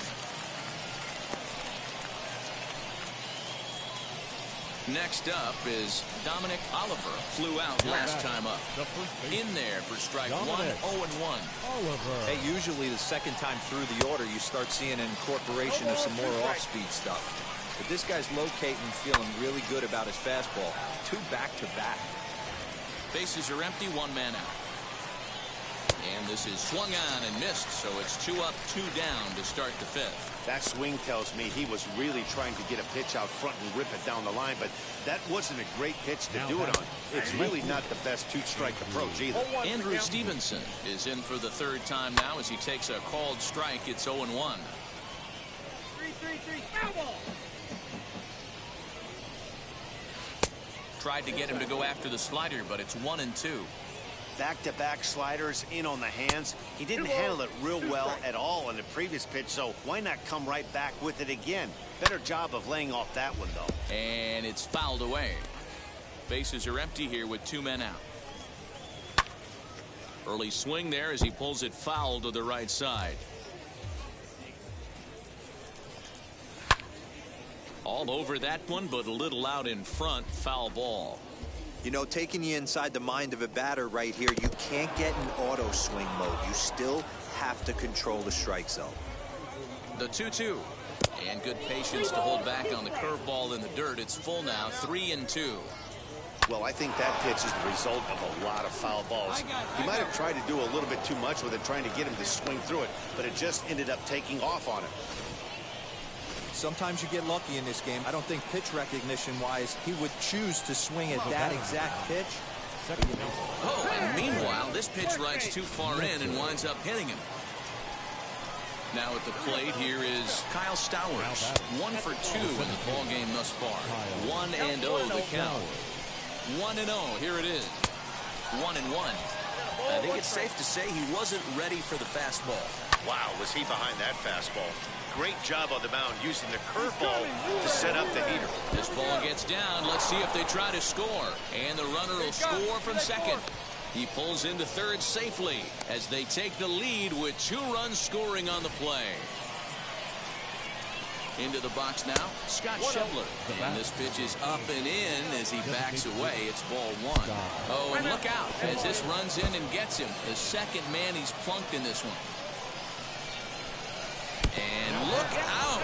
A: Next up is Dominic Oliver. Flew out last time up. In there for strike 1, 0-1.
D: Hey, usually the second time through the order, you start seeing an incorporation of some more off-speed stuff. But this guy's locating, feeling really good about his fastball. 2 back-to-back.
A: Bases are empty, 1 man out. And this is swung on and missed, so it's 2 up, 2 down to start the 5th.
B: That swing tells me he was really trying to get a pitch out front and rip it down the line, but that wasn't a great pitch to do it on. It's really not the best 2-strike approach either.
A: Andrew Stevenson is in for the 3rd time now as he takes a called strike. It's 0-1.
E: 3-3-3, foul ball.
A: Tried to get him to go after the slider, but it's 1-2.
B: Back-to-back sliders in on the hands. He didn't handle it real well at all on the previous pitch, so why not come right back with it again? Better job of laying off that one, though.
A: And it's fouled away. Bases are empty here with 2 men out. Early swing there as he pulls it foul to the right side. All over that one, but a little out in front. Foul ball.
D: You know, taking you inside the mind of a batter right here, you can't get in auto swing mode. You still have to control the strike zone.
A: The 2-2. And good patience to hold back on the curveball in the dirt. It's full now, 3-2.
B: Well, I think that pitch is the result of a lot of foul balls. He might have tried to do a little bit too much with it, trying to get him to swing through it, but it just ended up taking off on him.
D: Sometimes you get lucky in this game. I don't think pitch recognition-wise, he would choose to swing at that exact pitch.
A: Oh, and meanwhile, this pitch rides too far in and winds up hitting him. Now at the plate here is Kyle Stowers. 1 for 2 in the ball game thus far. 1-0 the count. 1-0. Here it is. 1-1. I think it's safe to say he wasn't ready for the fastball.
B: Wow, was he behind that fastball? Great job on the mound using the curveball to set up the heater.
A: This ball gets down. Let's see if they try to score. And the runner will score from second. He pulls into third safely as they take the lead with 2 runs scoring on the play. Into the box now, Scott Schebler. And this pitch is up and in as he backs away. It's ball one. Oh, and look out as this runs in and gets him. The second man he's plunked in this one. And look out.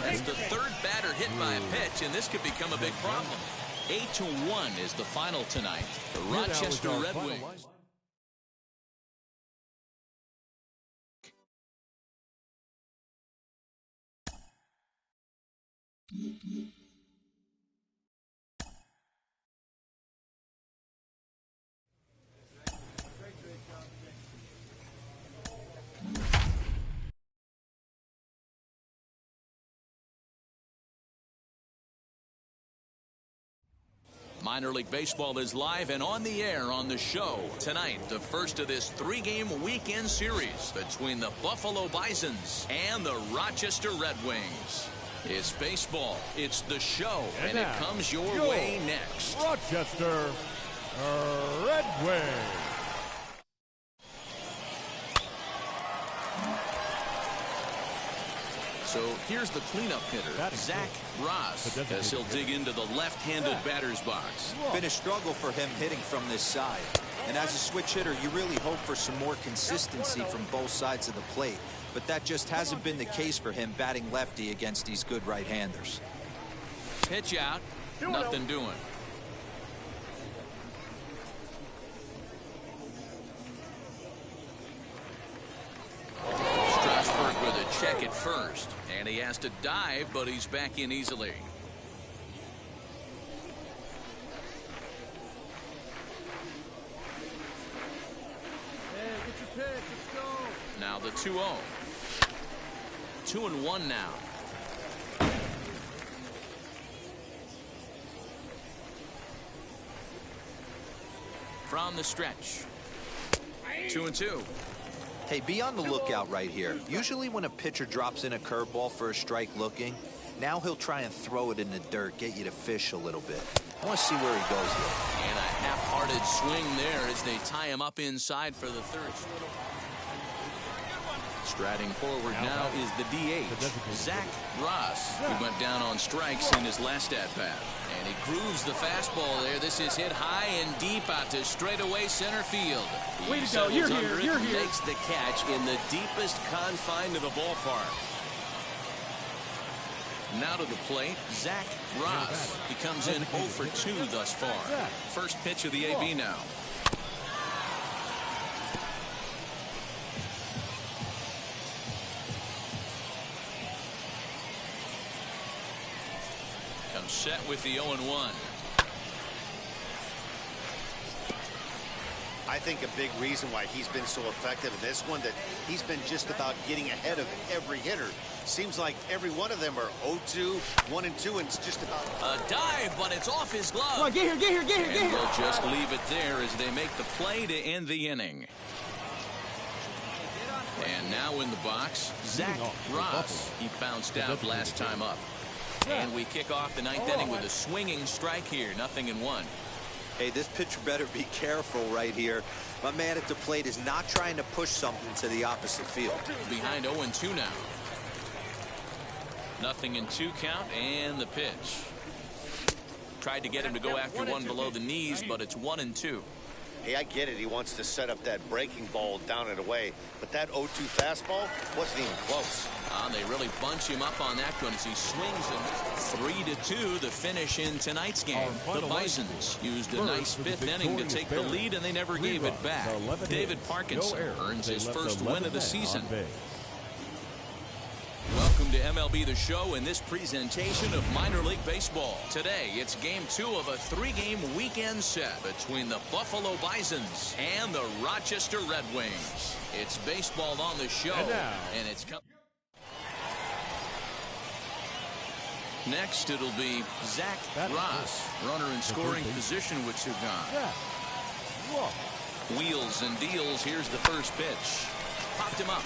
A: That's the third batter hit by a pitch, and this could become a big problem. 8-1 is the final tonight. The Rochester Red Wings. Minor League Baseball is live and on the air on the show. Tonight, the first of this three-game weekend series between the Buffalo Bisons and the Rochester Red Wings. It's baseball, it's the show, and it comes your way next.
C: Rochester Red Wings.
A: So here's the cleanup hitter, Zach Ross, as he'll dig into the left-handed batter's box.
D: Been a struggle for him hitting from this side. And as a switch hitter, you really hope for some more consistency from both sides of the plate. But that just hasn't been the case for him batting lefty against these good right-handers.
A: Pitch out, nothing doing. With a check at first, and he has to dive, but he's back in easily.
E: Hey, get your pitch. Let's go.
A: Now the 2-0. 2-1 now. From the stretch. 2-2.
D: Hey, be on the lookout right here. Usually when a pitcher drops in a curveball for a strike looking, now he'll try and throw it in the dirt, get you to fish a little bit. I want to see where he goes here.
A: And a half-hearted swing there as they tie him up inside for the third. Striding forward now is the DH, Zach Ross, who went down on strikes in his last at-bat. And he grooves the fastball there. This is hit high and deep out to straightaway center field.
E: Way to go. You're here. You're here.
A: Makes the catch in the deepest confine of the ballpark. Now to the plate, Zach Ross. He comes in 0 for 2 thus far. First pitch of the AB now. Comes set with the 0-1.
B: I think a big reason why he's been so effective in this one, that he's been just about getting ahead of every hitter. Seems like every one of them are 0-2, 1-2, and it's just about
A: a dive, but it's off his glove.
E: Come on, get here.
A: And we'll just leave it there as they make the play to end the inning. And now in the box, Zach Ross. He bounced out last time up. And we kick off the ninth inning with a swinging strike here. 0-1.
D: Hey, this pitcher better be careful right here. My man at the plate is not trying to push something to the opposite field.
A: Behind 0-2 now. 0-2 count and the pitch. Tried to get him to go after one below the knees, but it's 1-2.
B: Hey, I get it. He wants to set up that breaking ball down and away, but that 0-2 fastball wasn't even close.
A: They really bunch him up on that one as he swings him. 3-2, the finish in tonight's game. The Bisons used a nice fifth inning to take the lead, and they never gave it back. David Parkinson earns his first win of the season. Welcome to MLB The Show in this presentation of minor league baseball. Today, it's game 2 of a 3-game weekend set between the Buffalo Bisons and the Rochester Red Wings. It's baseball on the show, and it's coming. Next, it'll be Zach Ross, runner in scoring position with 2 gone. Wheels and deals. Here's the first pitch. Popped him up.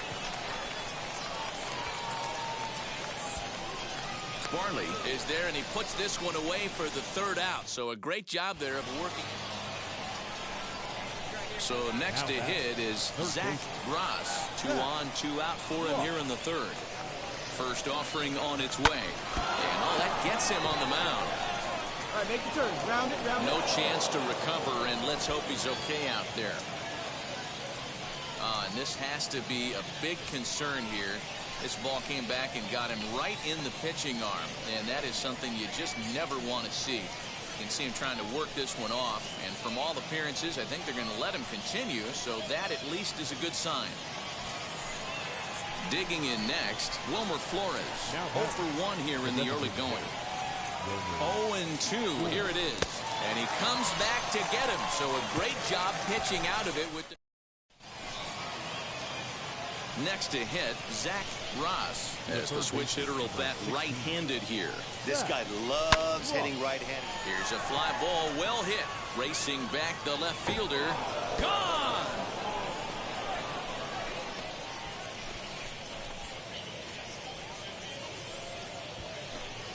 A: Barley is there, and he puts this one away for the 3rd out. So a great job there of working. So next to hit is Zach Ross. 2 on, 2 out for him here in the 3rd. First offering on its way. And oh, that gets him on the mound.
E: All right, make the turn. Round it, round it.
A: No chance to recover, and let's hope he's okay out there. And this has to be a big concern here. This ball came back and got him right in the pitching arm, and that is something you just never want to see. You can see him trying to work this one off, and from all appearances, I think they're going to let him continue, so that at least is a good sign. Digging in next, Wilmer Flores. 0 for 1 here in the early going. 0-2, here it is. And he comes back to get him, so a great job pitching out of it with the next to hit, Zach Ross, as the switch hitter will bat right-handed here.
B: This guy loves hitting right-handed.
A: Here's a fly ball, well hit. Racing back the left fielder. Gone!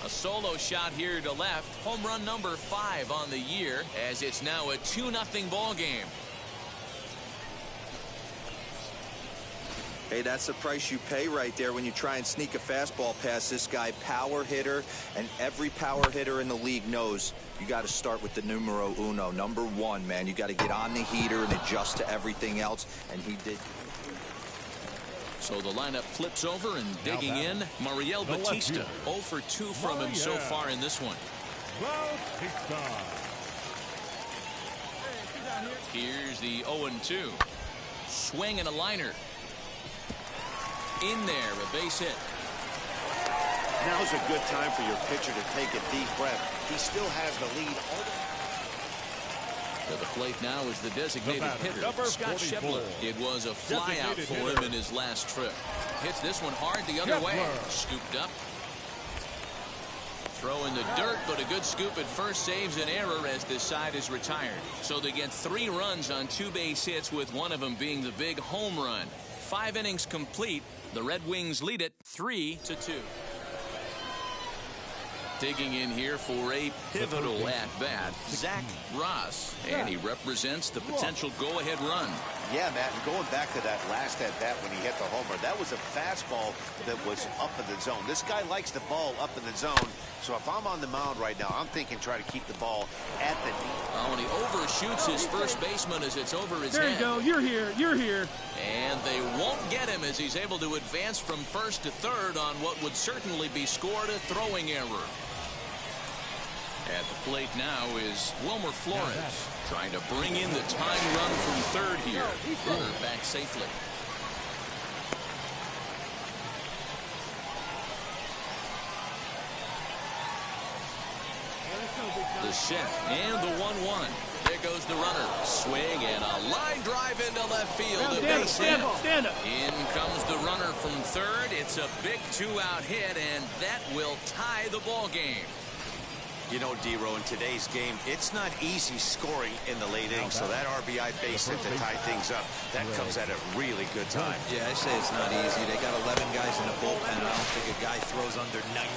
A: A solo shot here to left. Home run number 5 on the year, as it's now a 2-0 ball game.
D: Hey, that's the price you pay right there when you try and sneak a fastball past this guy. Power hitter, and every power hitter in the league knows you got to start with the numero uno, number 1, man. You got to get on the heater and adjust to everything else, and he did.
A: So the lineup flips over, and digging in, Mariel Batista. 0 for 2 from him so far in this one. Here's the 0-2. Swing and a liner. In there, a base hit.
B: Now's a good time for your pitcher to take a deep breath. He still has the lead.
A: To the plate now is the designated hitter, Scott Scheffler. It was a flyout for him in his last trip. Hits this one hard the other way. Scooped up. Throw in the dirt, but a good scoop at first saves an error as this side is retired. So they get 3 runs on 2 base hits, with one of them being the big home run. 5 innings complete. The Red Wings lead it 3-2. Digging in here for a pivotal at-bat, Zach Ross. And he represents the potential go-ahead run.
B: Yeah, Matt, and going back to that last at-bat when he hit the homer, that was a fastball that was up in the zone. This guy likes the ball up in the zone, so if I'm on the mound right now, I'm thinking try to keep the ball at the knee.
A: Oh, and he overshoots his first baseman as it's over his head.
E: There you go. You're here. You're here.
A: And they won't get him as he's able to advance from first to third on what would certainly be scored a throwing error. At the plate now is Wilmer Flores, trying to bring in the tying run from third here. Runner back safely. The set and the 1-1. There goes the runner. Swing and a line drive into left field. A base hit.
E: Stand up.
A: In comes the runner from third. It's a big 2-out hit, and that will tie the ball game.
B: You know, D-Row, in today's game, it's not easy scoring in the late innings, so that RBI base hit to tie things up, that comes at a really good time.
D: Yeah, I say it's not easy. They got 11 guys in the bullpen. I don't think a guy throws under 90.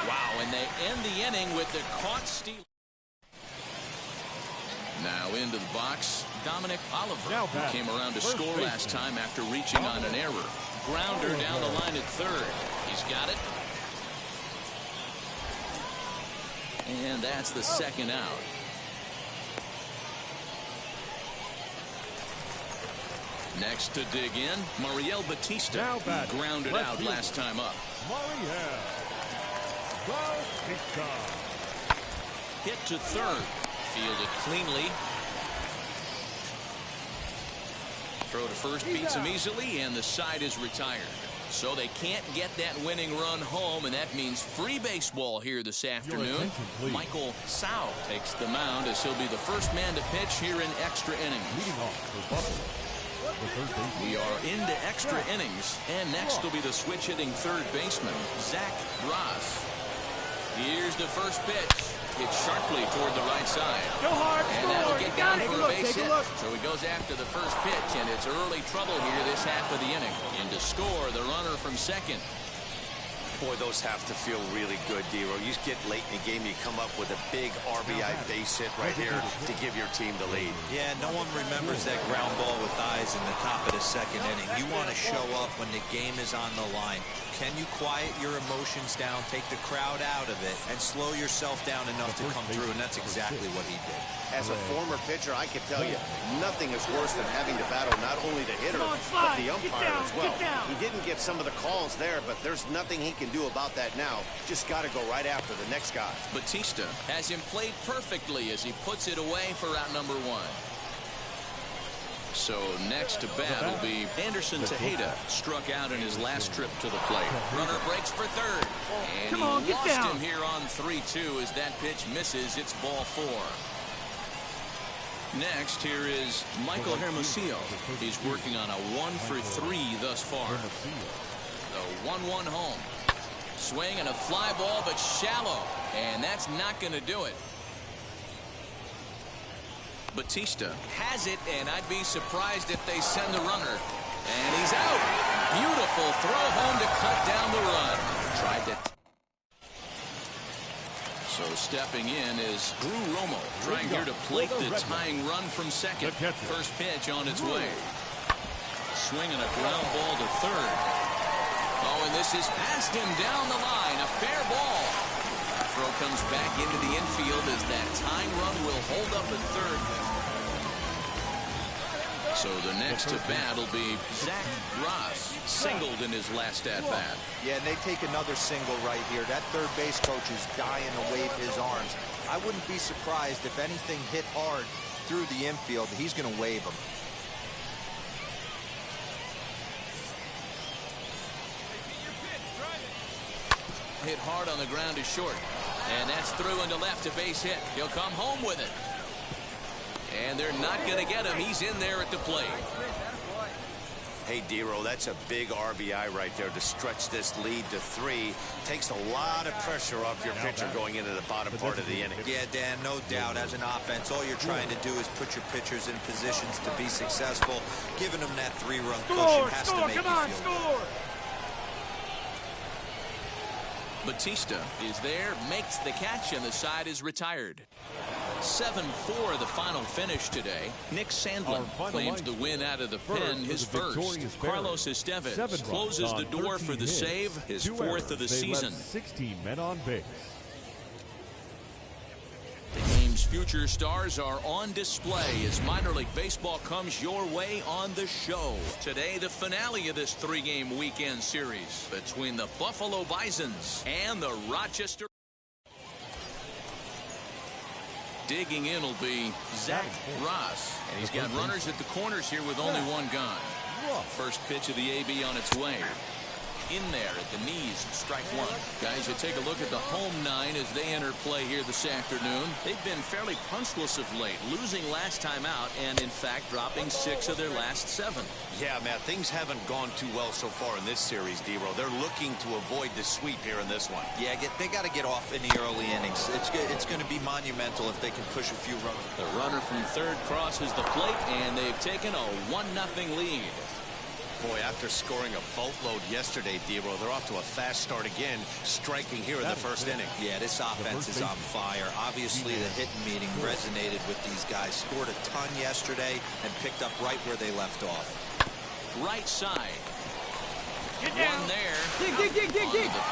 A: Wow, and they end the inning with the caught steal. Now into the box, Dominic Oliver, who came around to score last time after reaching on an error. Grounder down the line at third. He's got it. And that's the second out. Next to dig in, Mariel Batista. He grounded out last time up. Hit to third. Fielded cleanly. Throw to first beats him easily, and the side is retired. So they can't get that winning run home, and that means free baseball here this afternoon. Michael Sau takes the mound as he'll be the first man to pitch here in extra innings. We are into extra innings, and next will be the switch-hitting third baseman, Zach Ross. Here's the first pitch. Hits sharply toward the right side.
E: Go hard.
A: And that'll get down for a base hit. So he goes after the first pitch, and it's early trouble here this half of the inning. And to score, the runner from second.
B: Boy, those have to feel really good, D-Row. You get late in the game, you come up with a big RBI base hit right here to give your team the lead.
D: Yeah, no one remembers that ground ball with eyes in the top of the second inning. You want to show up when the game is on the line. Can you quiet your emotions down, take the crowd out of it, and slow yourself down enough to come through? And that's exactly what he did.
B: As a former pitcher, I can tell you, nothing is worse than having to battle not only the hitter, but the umpire as well. He didn't get some of the calls there, but there's nothing he can do about that now. Just got to go right after the next guy.
A: Batista has him played perfectly as he puts it away for out number 1. So next to bat will be Anderson Tejeda, struck out in his last trip to the plate. Runner breaks for third. And he lost him here on 3-2 as that pitch misses. It's ball 4. Next, here is Michael Hermosillo. He's working on a 1-for-3 thus far. The 1-1 home. Swing and a fly ball, but shallow. And that's not going to do it. Batista has it, and I'd be surprised if they send the runner. And he's out. Beautiful throw home to cut down the run. Tried to. So stepping in is Drew Romo, trying here to plate the tying run from second. First pitch on its way. Swinging a ground ball to third. Oh, and this is past him down the line. A fair ball. Throw comes back into the infield as that tying run will hold up at third. So the next to bat will be Zach Ross, singled in his last at-bat.
D: Yeah, and they take another single right here. That third base coach is dying to wave his arms. I wouldn't be surprised if anything hit hard through the infield. He's going to wave them.
A: Hit hard on the ground is short. And that's through into left, a base hit. He'll come home with it. And they're not going to get him. He's in there at the plate.
B: Hey, D-Row, that's a big RBI right there to stretch this lead to 3. Takes a lot of pressure off your pitcher going into the bottom part of the inning.
D: Yeah, Dan, no doubt. As an offense, all you're trying to do is put your pitchers in positions to be successful. Giving them that 3-run cushion has to make you feel good.
A: Batista is there, makes the catch, and the side is retired. 7-4 the final finish today. Nick Sandlin claims the win out of the pen, his first. Carlos Estevez closes the door for the save, his 4th of the season.
C: 16 men on base.
A: The game's future stars are on display as minor league baseball comes your way on the show. Today, the finale of this 3-game weekend series between the Buffalo Bisons and the Rochester. Digging in will be Zach Ross, and he's got runners at the corners here with only 1 gone. First pitch of the AB on its way. In there at the knees, strike 1. Guys, you take a look at the home 9 as they enter play here this afternoon. They've been fairly punchless of late, losing last time out and, in fact, dropping 6 of their last 7.
B: Yeah, Matt, things haven't gone too well so far in this series, D-Row. They're looking to avoid the sweep here in this one.
D: Yeah, they got to get off in the early innings. It's going to be monumental if they can push a few runs.
A: The runner from third crosses the plate, and they've taken a 1-0 lead.
B: Boy, after scoring a boatload yesterday, D-Row, they're off to a fast start again, striking here in the first inning.
D: Yeah, this offense is on fire. Obviously, the hitting meeting resonated with these guys. Scored a ton yesterday and picked up right where they left off.
A: Right side.
E: Get down.
A: One there.
E: Dig.
A: The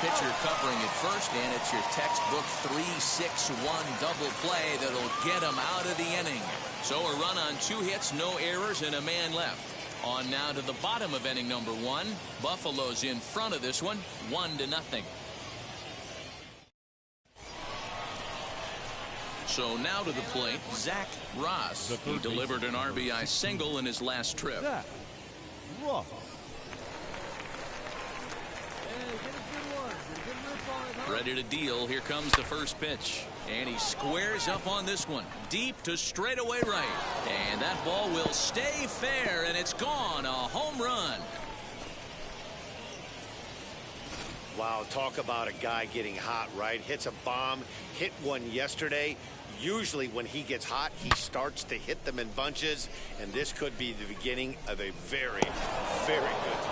A: pitcher covering it first, and it's your textbook 3-6-1 double play that'll get him out of the inning. So a run on 2 hits, no errors, and a man left. On now to the bottom of inning number 1. Buffalo's in front of this one, 1-0. So now to the plate, Zach Ross. He delivered an RBI single in his last trip.
C: Zach Ross.
A: Ready to deal. Here comes the first pitch. And he squares up on this one. Deep to straightaway right. And that ball will stay fair, and it's gone. A home run.
B: Wow, talk about a guy getting hot, right? Hits a bomb, hit one yesterday. Usually when he gets hot, he starts to hit them in bunches, and this could be the beginning of a very, very good.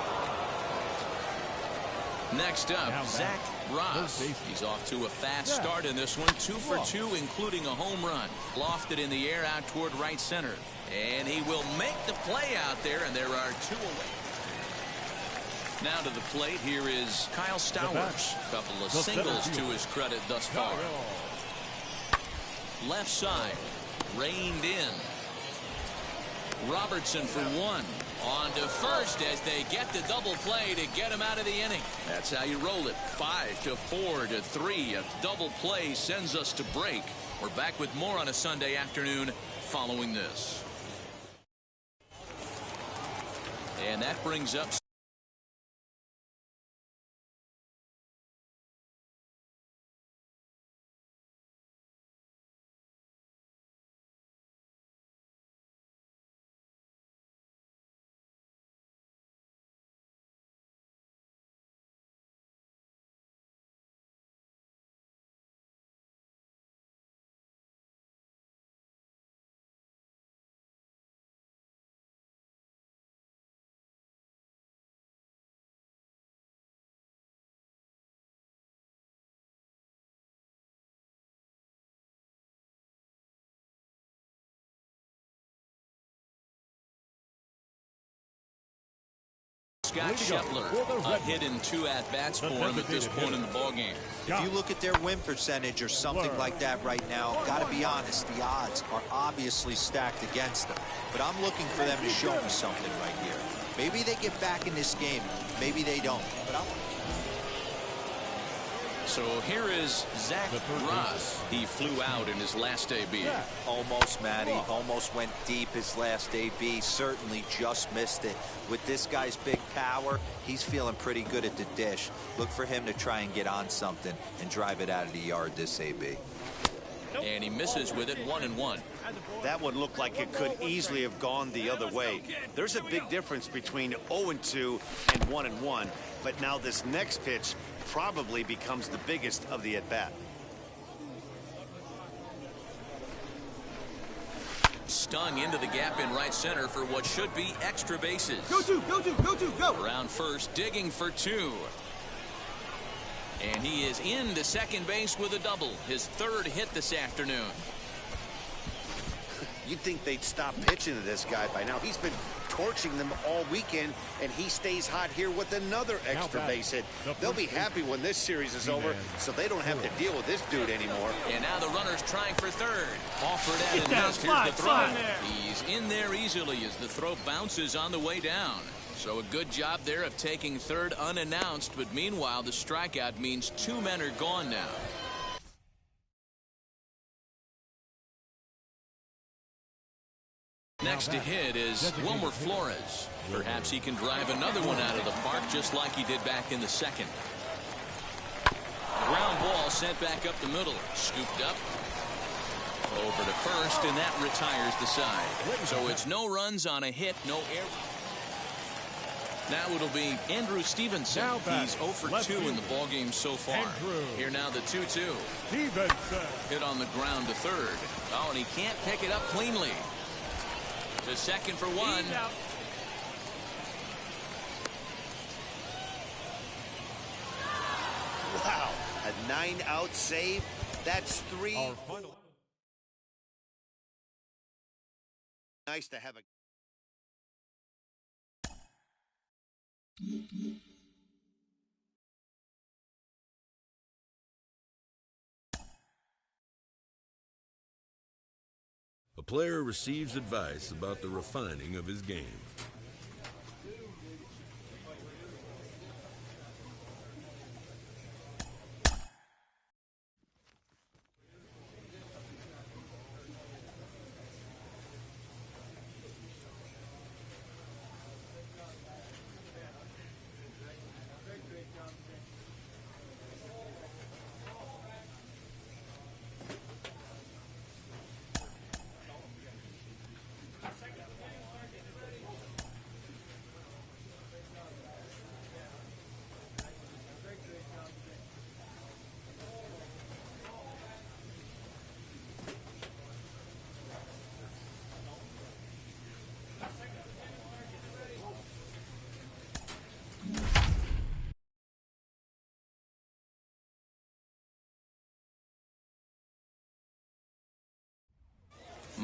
A: Next up,
C: Now
A: Zach Ross.
C: First base.
A: He's off to a fast start in this one. 2 for 2, including a home run. Lofted in the air out toward right center. And he will make the play out there, and there are 2 away. Now to the plate, here is Kyle Stowers. A couple of singles to his credit thus far. Left side, reined in. Robertson for 1. On to first as they get the double play to get him out of the inning. That's how you roll it. 5 to 4 to 3. A double play sends us to break. We're back with more on a Sunday afternoon following this. And that brings up Scott Shetler, a hit in 2 at-bats for him at this point in the ballgame.
D: If you look at their win percentage or something like that right now, got to be honest, the odds are obviously stacked against them. But I'm looking for them to show me something right here. Maybe they get back in this game. Maybe they don't. But
A: So here is Zach Ross. He flew out in his last AB.
D: almost, Matty. Almost went deep his last AB. Certainly just missed it. With this guy's big power, he's feeling pretty good at the dish. Look for him to try and get on something and drive it out of the yard this AB.
A: And he misses with it 1-1.
B: That one looked like it could easily have gone the other way. There's a big difference between 0-2 and 1-1. But now this next pitch probably becomes the biggest of the at-bat.
A: Stung into the gap in right center for what should be extra bases.
E: Go!
A: Around first, digging for 2. And he is into second base with a double. His 3rd hit this afternoon.
B: You'd think they'd stop pitching to this guy by now. He's been torching them all weekend, and he stays hot here with another extra base hit. They'll be happy when this series is over, so they don't have to deal with this dude anymore.
A: And now the runner's trying for 3rd. Offered at and missed. Here's the throw. He's in there easily as the throw bounces on the way down. So a good job there of taking 3rd unannounced, but meanwhile the strikeout means 2 men are gone now. Next to hit is Wilmer Flores. Perhaps he can drive another one out of the park just like he did back in the 2nd. Ground ball sent back up the middle. Scooped up. Over to first, and that retires the side. So it's no runs on a hit, no error. Now it'll be Andrew Stevenson. He's 0 for 2 in the ballgame so far. Here now the 2-2. Hit on the ground to 3rd. Oh, and he can't pick it up cleanly. To second for 1.
B: Wow, a 9-out save. That's 3. Nice to have a...
F: A player receives advice about the refining of his game.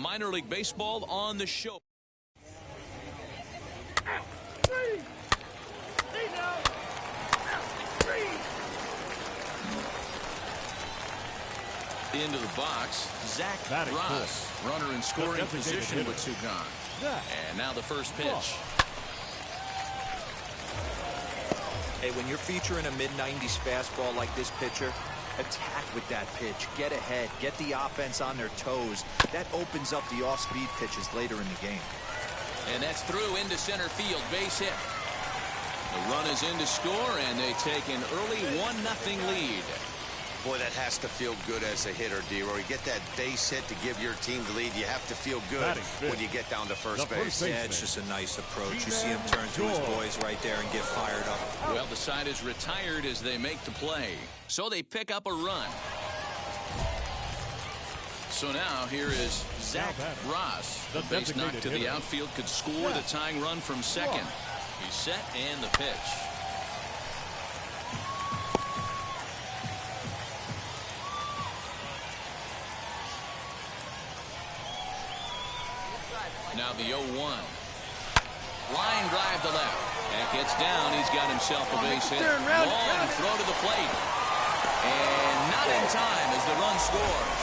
A: minor league baseball on the show. Into the box, Zach Ross, runner in scoring position with two gone. And now the first pitch.
D: Hey, when you're featuring a mid-90s fastball like this pitcher, attack with that pitch. Get ahead. Get the offense on their toes. That opens up the off-speed pitches later in the game.
A: And that's through into center field. Base hit. The run is in to score, and they take an early 1-0 lead.
B: Boy, that has to feel good as a hitter, D-Roy. Get that base hit to give your team the lead. You have to feel good when you get down to first base.
D: Yeah, it's just a nice approach. You see him turn to his boys right there and get fired up.
A: Well, the side is retired as they make the play. So they pick up a run. So now here is Zach Ross. The base knock to the outfield could score the tying run from second. He's set and the pitch. Now the 0-1. Line drive to left. That gets down. He's got himself a base hit. Long throw to the plate. And not in time as the run scores.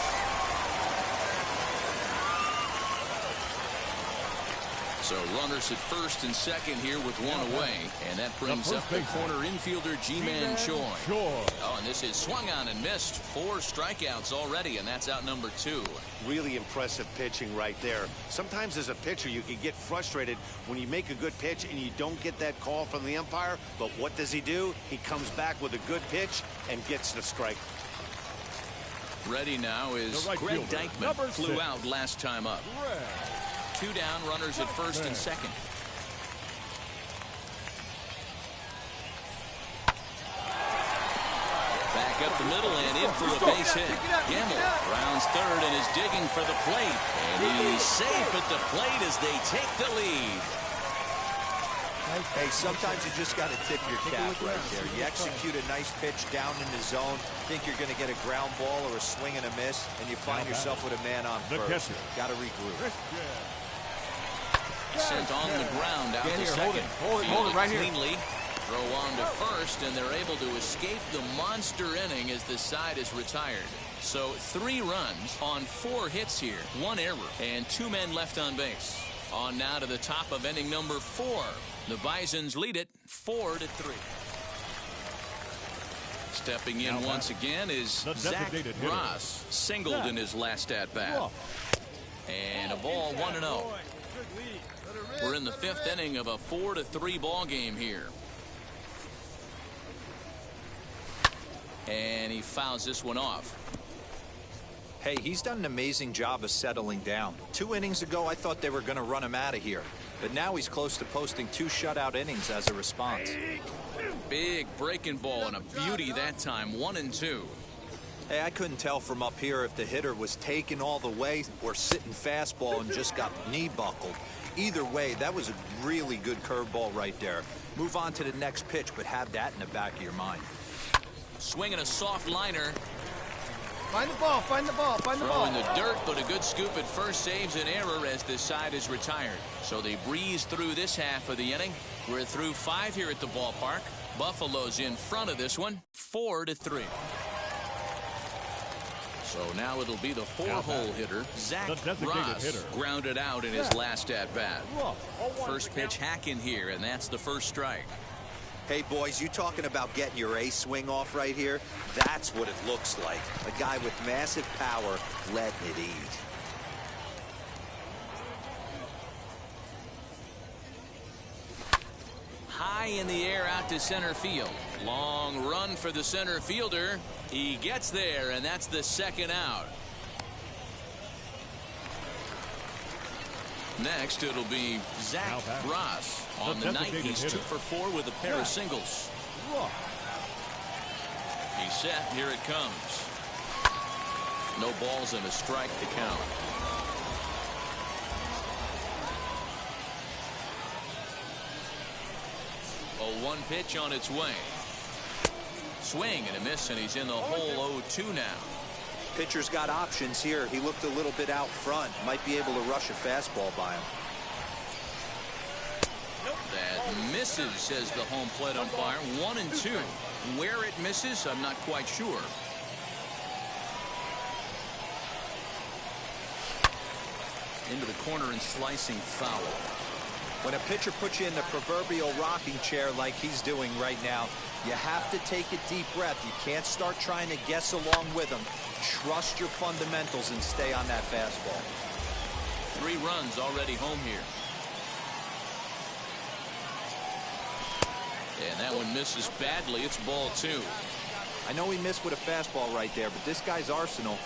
A: So runners at first and second here with one away. And that brings up the corner infielder Ji-Man Choi. Oh, and this is swung on and missed. 4 strikeouts already, and that's out number 2.
B: Really impressive pitching right there. Sometimes as a pitcher you can get frustrated when you make a good pitch and you don't get that call from the umpire. But what does he do? He comes back with a good pitch and gets the strike.
A: Ready now is Greg Dykman. Flew out last time up. 2 down, runners at first and second. Back up the middle and in for a base hit. Gamble rounds third and is digging for the plate. And he's safe at the plate as they take the lead.
D: Hey, sometimes you just got to tip your cap right there. You execute a nice pitch down in the zone, think you're going to get a ground ball or a swing and a miss, and you find yourself with a man on first. Got to regroup.
A: Sent on the ground out to second.
E: Hold it right
A: cleanly. Throw on to first, and they're able to escape the monster inning as the side is retired. So 3 runs on 4 hits here, 1 error, and 2 men left on base. On now to the top of inning number 4. The Bisons lead it 4-3. Stepping in once again is Zach Ross. Singled in his last at-bat. And a ball 1-0. We're in the 5th inning of a 4-3 ball game here. And he fouls this one off.
D: Hey, he's done an amazing job of settling down. 2 innings ago, I thought they were going to run him out of here. But now he's close to posting 2 shutout innings as a response.
A: Big breaking ball and a beauty that time, 1-2.
D: Hey, I couldn't tell from up here if the hitter was taken all the way or sitting fastball and just got knee buckled. Either way, that was a really good curveball right there. Move on to the next pitch, but have that in the back of your mind.
A: Swinging a soft liner.
E: Find the ball, find the ball, find the ball.
A: Throw in the dirt, but a good scoop at first saves an error as this side is retired. So they breeze through this half of the inning. We're through 5 here at the ballpark. Buffalo's in front of this one, 4-3. So now it'll be the 4-hole hitter, Zach Ross, grounded out in his last at-bat. First pitch hack in here, and that's the first strike.
D: Hey, boys, you talking about getting your ace swing off right here? That's what it looks like. A guy with massive power letting it eat.
A: High in the air out to center field. Long run for the center fielder. He gets there, and that's the second out. Next, it'll be Zach Ross. On the night, he's 2 for 4 with a pair of singles. He's set. Here it comes. No balls and a strike to count. A 1 pitch on its way. Swing and a miss, and he's in the hole 0-2 now.
D: Pitcher's got options here. He looked a little bit out front. Might be able to rush a fastball by him.
A: That misses, says the home plate umpire. 1-2. Where it misses, I'm not quite sure. Into the corner and slicing foul.
D: When a pitcher puts you in the proverbial rocking chair like he's doing right now, you have to take a deep breath. You can't start trying to guess along with him. Trust your fundamentals and stay on that fastball.
A: 3 runs already home here. And that one misses badly. It's ball 2.
D: I know he missed with a fastball right there, but this guy's arsenal,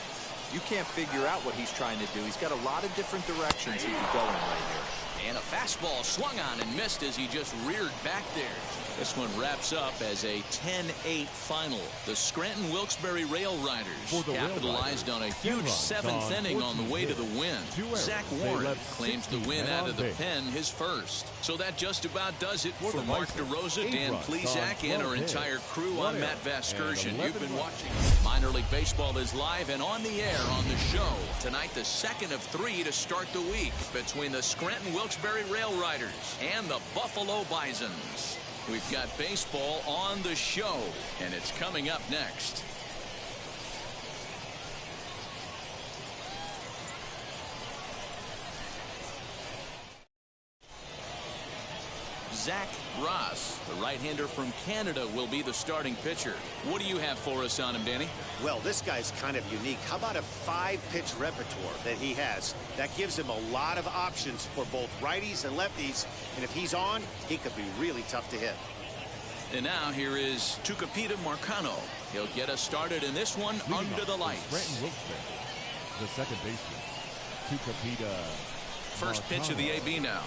D: you can't figure out what he's trying to do. He's got a lot of different directions he could go in right here.
A: And a fastball swung on and missed as he just reared back there. This one wraps up as a 10-8 final. The Scranton Wilkes-Barre Rail Riders capitalized on a huge 7th inning on the way to the win. Zach Warren claims the win out of the pen, his first. So that just about does it for Mark DeRosa, Dan Plesac, and our entire crew. I'm Matt Vasgersian. You've been watching Minor League Baseball is live and on the air on the show. Tonight, the second of 3 to start the week between the Scranton Wilkes-Barre Rail Riders and the Buffalo Bisons. We've got baseball on the show, and it's coming up next. Zach Ross, the right-hander from Canada, will be the starting pitcher. What do you have for us on him, Danny?
B: Well, this guy's kind of unique. How about a 5-pitch repertoire that he has? That gives him a lot of options for both righties and lefties. And if he's on, he could be really tough to hit.
A: And now here is Tucupita Marcano. He'll get us started in this one under the lights.
C: Scranton Wilkes-Barre, the second baseman, Tucupita.
A: First pitch of the AB now.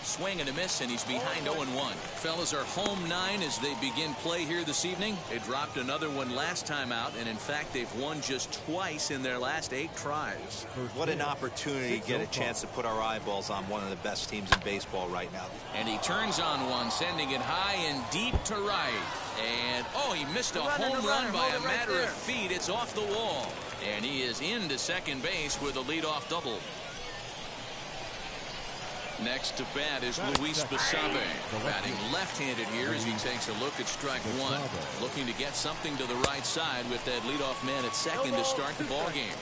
A: Swing and a miss, and he's behind 0-1. Fellas are home 9 as they begin play here this evening. They dropped another one last time out, and in fact, they've won just twice in their last 8 tries.
D: What an opportunity to get a chance to put our eyeballs on one of the best teams in baseball right now.
A: And he turns on one, sending it high and deep to right. And, oh, he missed a home run by a matter of feet. It's off the wall. And he is into second base with a leadoff double. Next to bat is Luis Basabe, batting left-handed here as he takes a look at strike 1. Looking to get something to the right side with that leadoff man at second to start the ball game.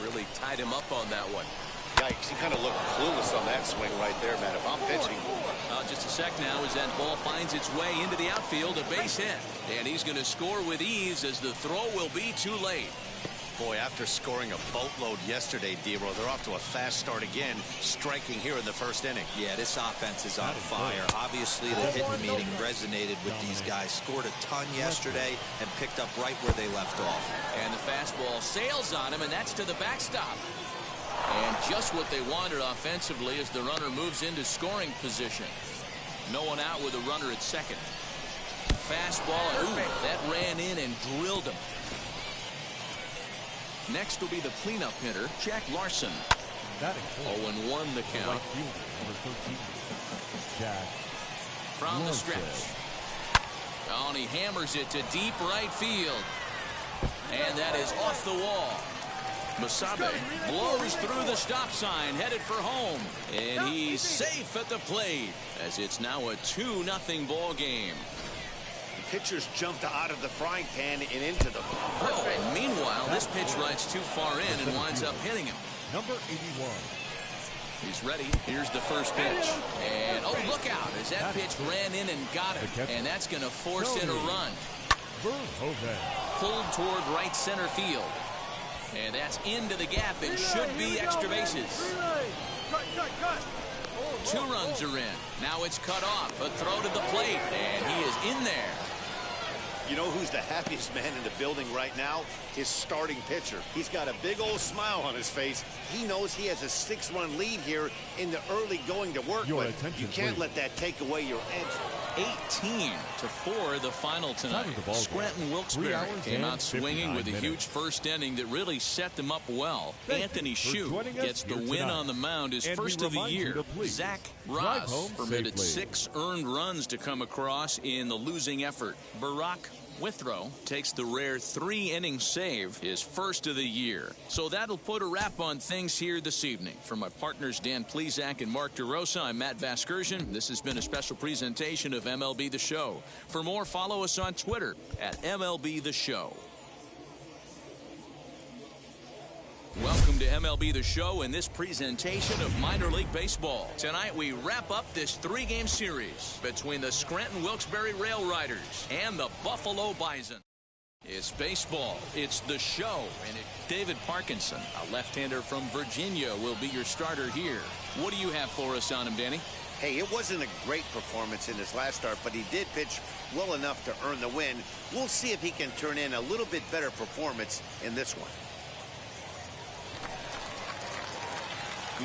A: Really tied him up on that one.
B: Yikes, he kind of looked clueless on that swing right there, man. If I'm pitching.
A: Just a sec now as that ball finds its way into the outfield, a base hit. And he's going to score with ease as the throw will be too late.
B: Boy, after scoring a boatload yesterday, D-Row, they're off to a fast start again, striking here in the first inning.
D: Yeah, this offense is on fire. Obviously, the hitting meeting resonated with these guys. Scored a ton yesterday and picked up right where they left off.
A: And the fastball sails on him, and that's to the backstop. And just what they wanted offensively as the runner moves into scoring position. No one out with a runner at second. Fastball, and ooh, that ran in and drilled him. Next will be the cleanup hitter, Jack Larson. 0-1 the count.
C: Number 13, Jack
A: From the stretch. Oh, and he hammers it to deep right field. And that is off the wall. Basabe blows through the stop sign, headed for home. And he's safe at the plate as it's now a 2-0 ball game.
B: Pitchers jumped out of the frying pan and into the
A: oh, and meanwhile, this pitch rides too far in and winds up hitting him.
C: Number 81.
A: He's ready. Here's the first pitch. And, oh, look out as that pitch ran in and got him. And that's going to force in a run. Pulled toward right center field. And that's into the gap. It should be extra bases. 2 runs are in. Now it's cut off. A throw to the plate. And he is in there.
B: You know who's the happiest man in the building right now? His starting pitcher. He's got a big old smile on his face. He knows he has a 6-run lead here in the early going to work, but you can't let that take away your edge.
A: 18-4 the final tonight. Scranton Wilkes-Barre came out swinging with a huge first inning that really set them up well. Anthony Shue gets the win on the mound, his first of the year. Zach Ross permitted 6 earned runs to come across in the losing effort. Barack Withrow takes the rare 3-inning save, his first of the year. So that'll put a wrap on things here this evening. For my partners Dan Plesac and Mark DeRosa, I'm Matt Vasgersian. This has been a special presentation of MLB The Show. For more, follow us on Twitter at MLB The Show. Welcome to MLB The Show and this presentation of minor league baseball. Tonight we wrap up this 3-game series between the Scranton-Wilkes-Barre Rail Riders and the Buffalo Bison. It's baseball, it's The Show, and David Parkinson, a left-hander from Virginia, will be your starter here. What do you have for us on him, Danny?
B: Hey, it wasn't a great performance in his last start, but he did pitch well enough to earn the win. We'll see if he can turn in a little bit better performance in this one.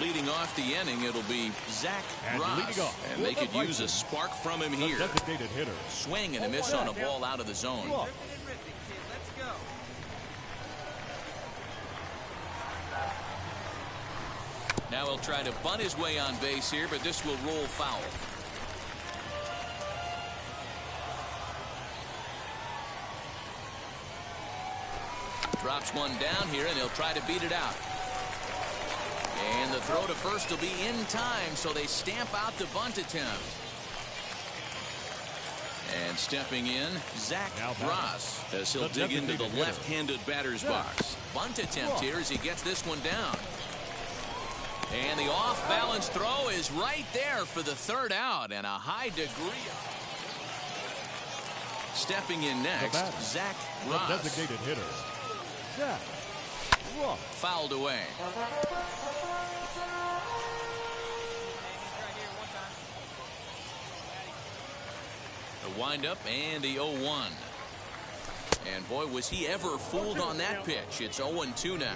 A: Leading off the inning, it'll be Zach Ross, and they could use a spark from him here.
C: Designated hitter.
A: Swing and a miss on a ball out of the zone. Now he'll try to bunt his way on base here, but this will roll foul. Drops one down here, and he'll try to beat it out. And the throw to first will be in time, so they stamp out the bunt attempt. And stepping in, Zach Ross, as he'll dig into the left-handed batter's box. Bunt attempt here as he gets this one down. And the off-balance throw is right there for the third out, and a high degree. Stepping in next, Zach Ross.
C: Designated hitter. Zach Ross.
A: Fouled away. The windup and the 0-1. And boy, was he ever fooled on that pitch. It's 0-2 now.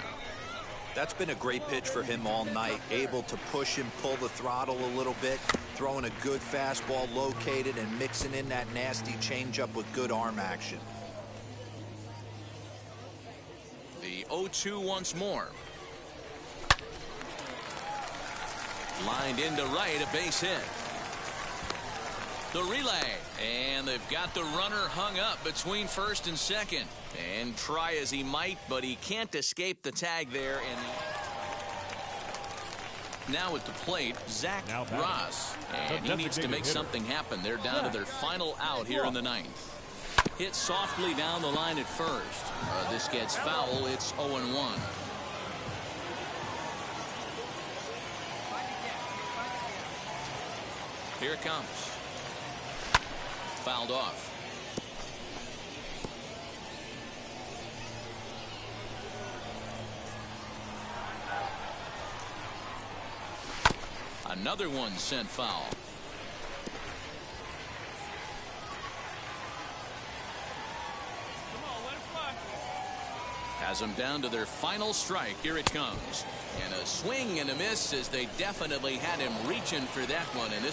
D: That's been a great pitch for him all night. Able to push him, pull the throttle a little bit, throwing a good fastball located and mixing in that nasty changeup with good arm action.
A: The 0-2 once more. Lined into right, a base hit. The relay, and they've got the runner hung up between first and second. And try as he might, but he can't escape the tag there. And now at the plate, Zach Ross. And he needs to make something happen. They're down to their final out here in the ninth. Hit softly down the line at first. This gets foul. It's 0-1. Here it comes. Fouled off. Another one sent foul. Has them down to their final strike. Here it comes. And a swing and a miss as they definitely had him reaching for that one. And this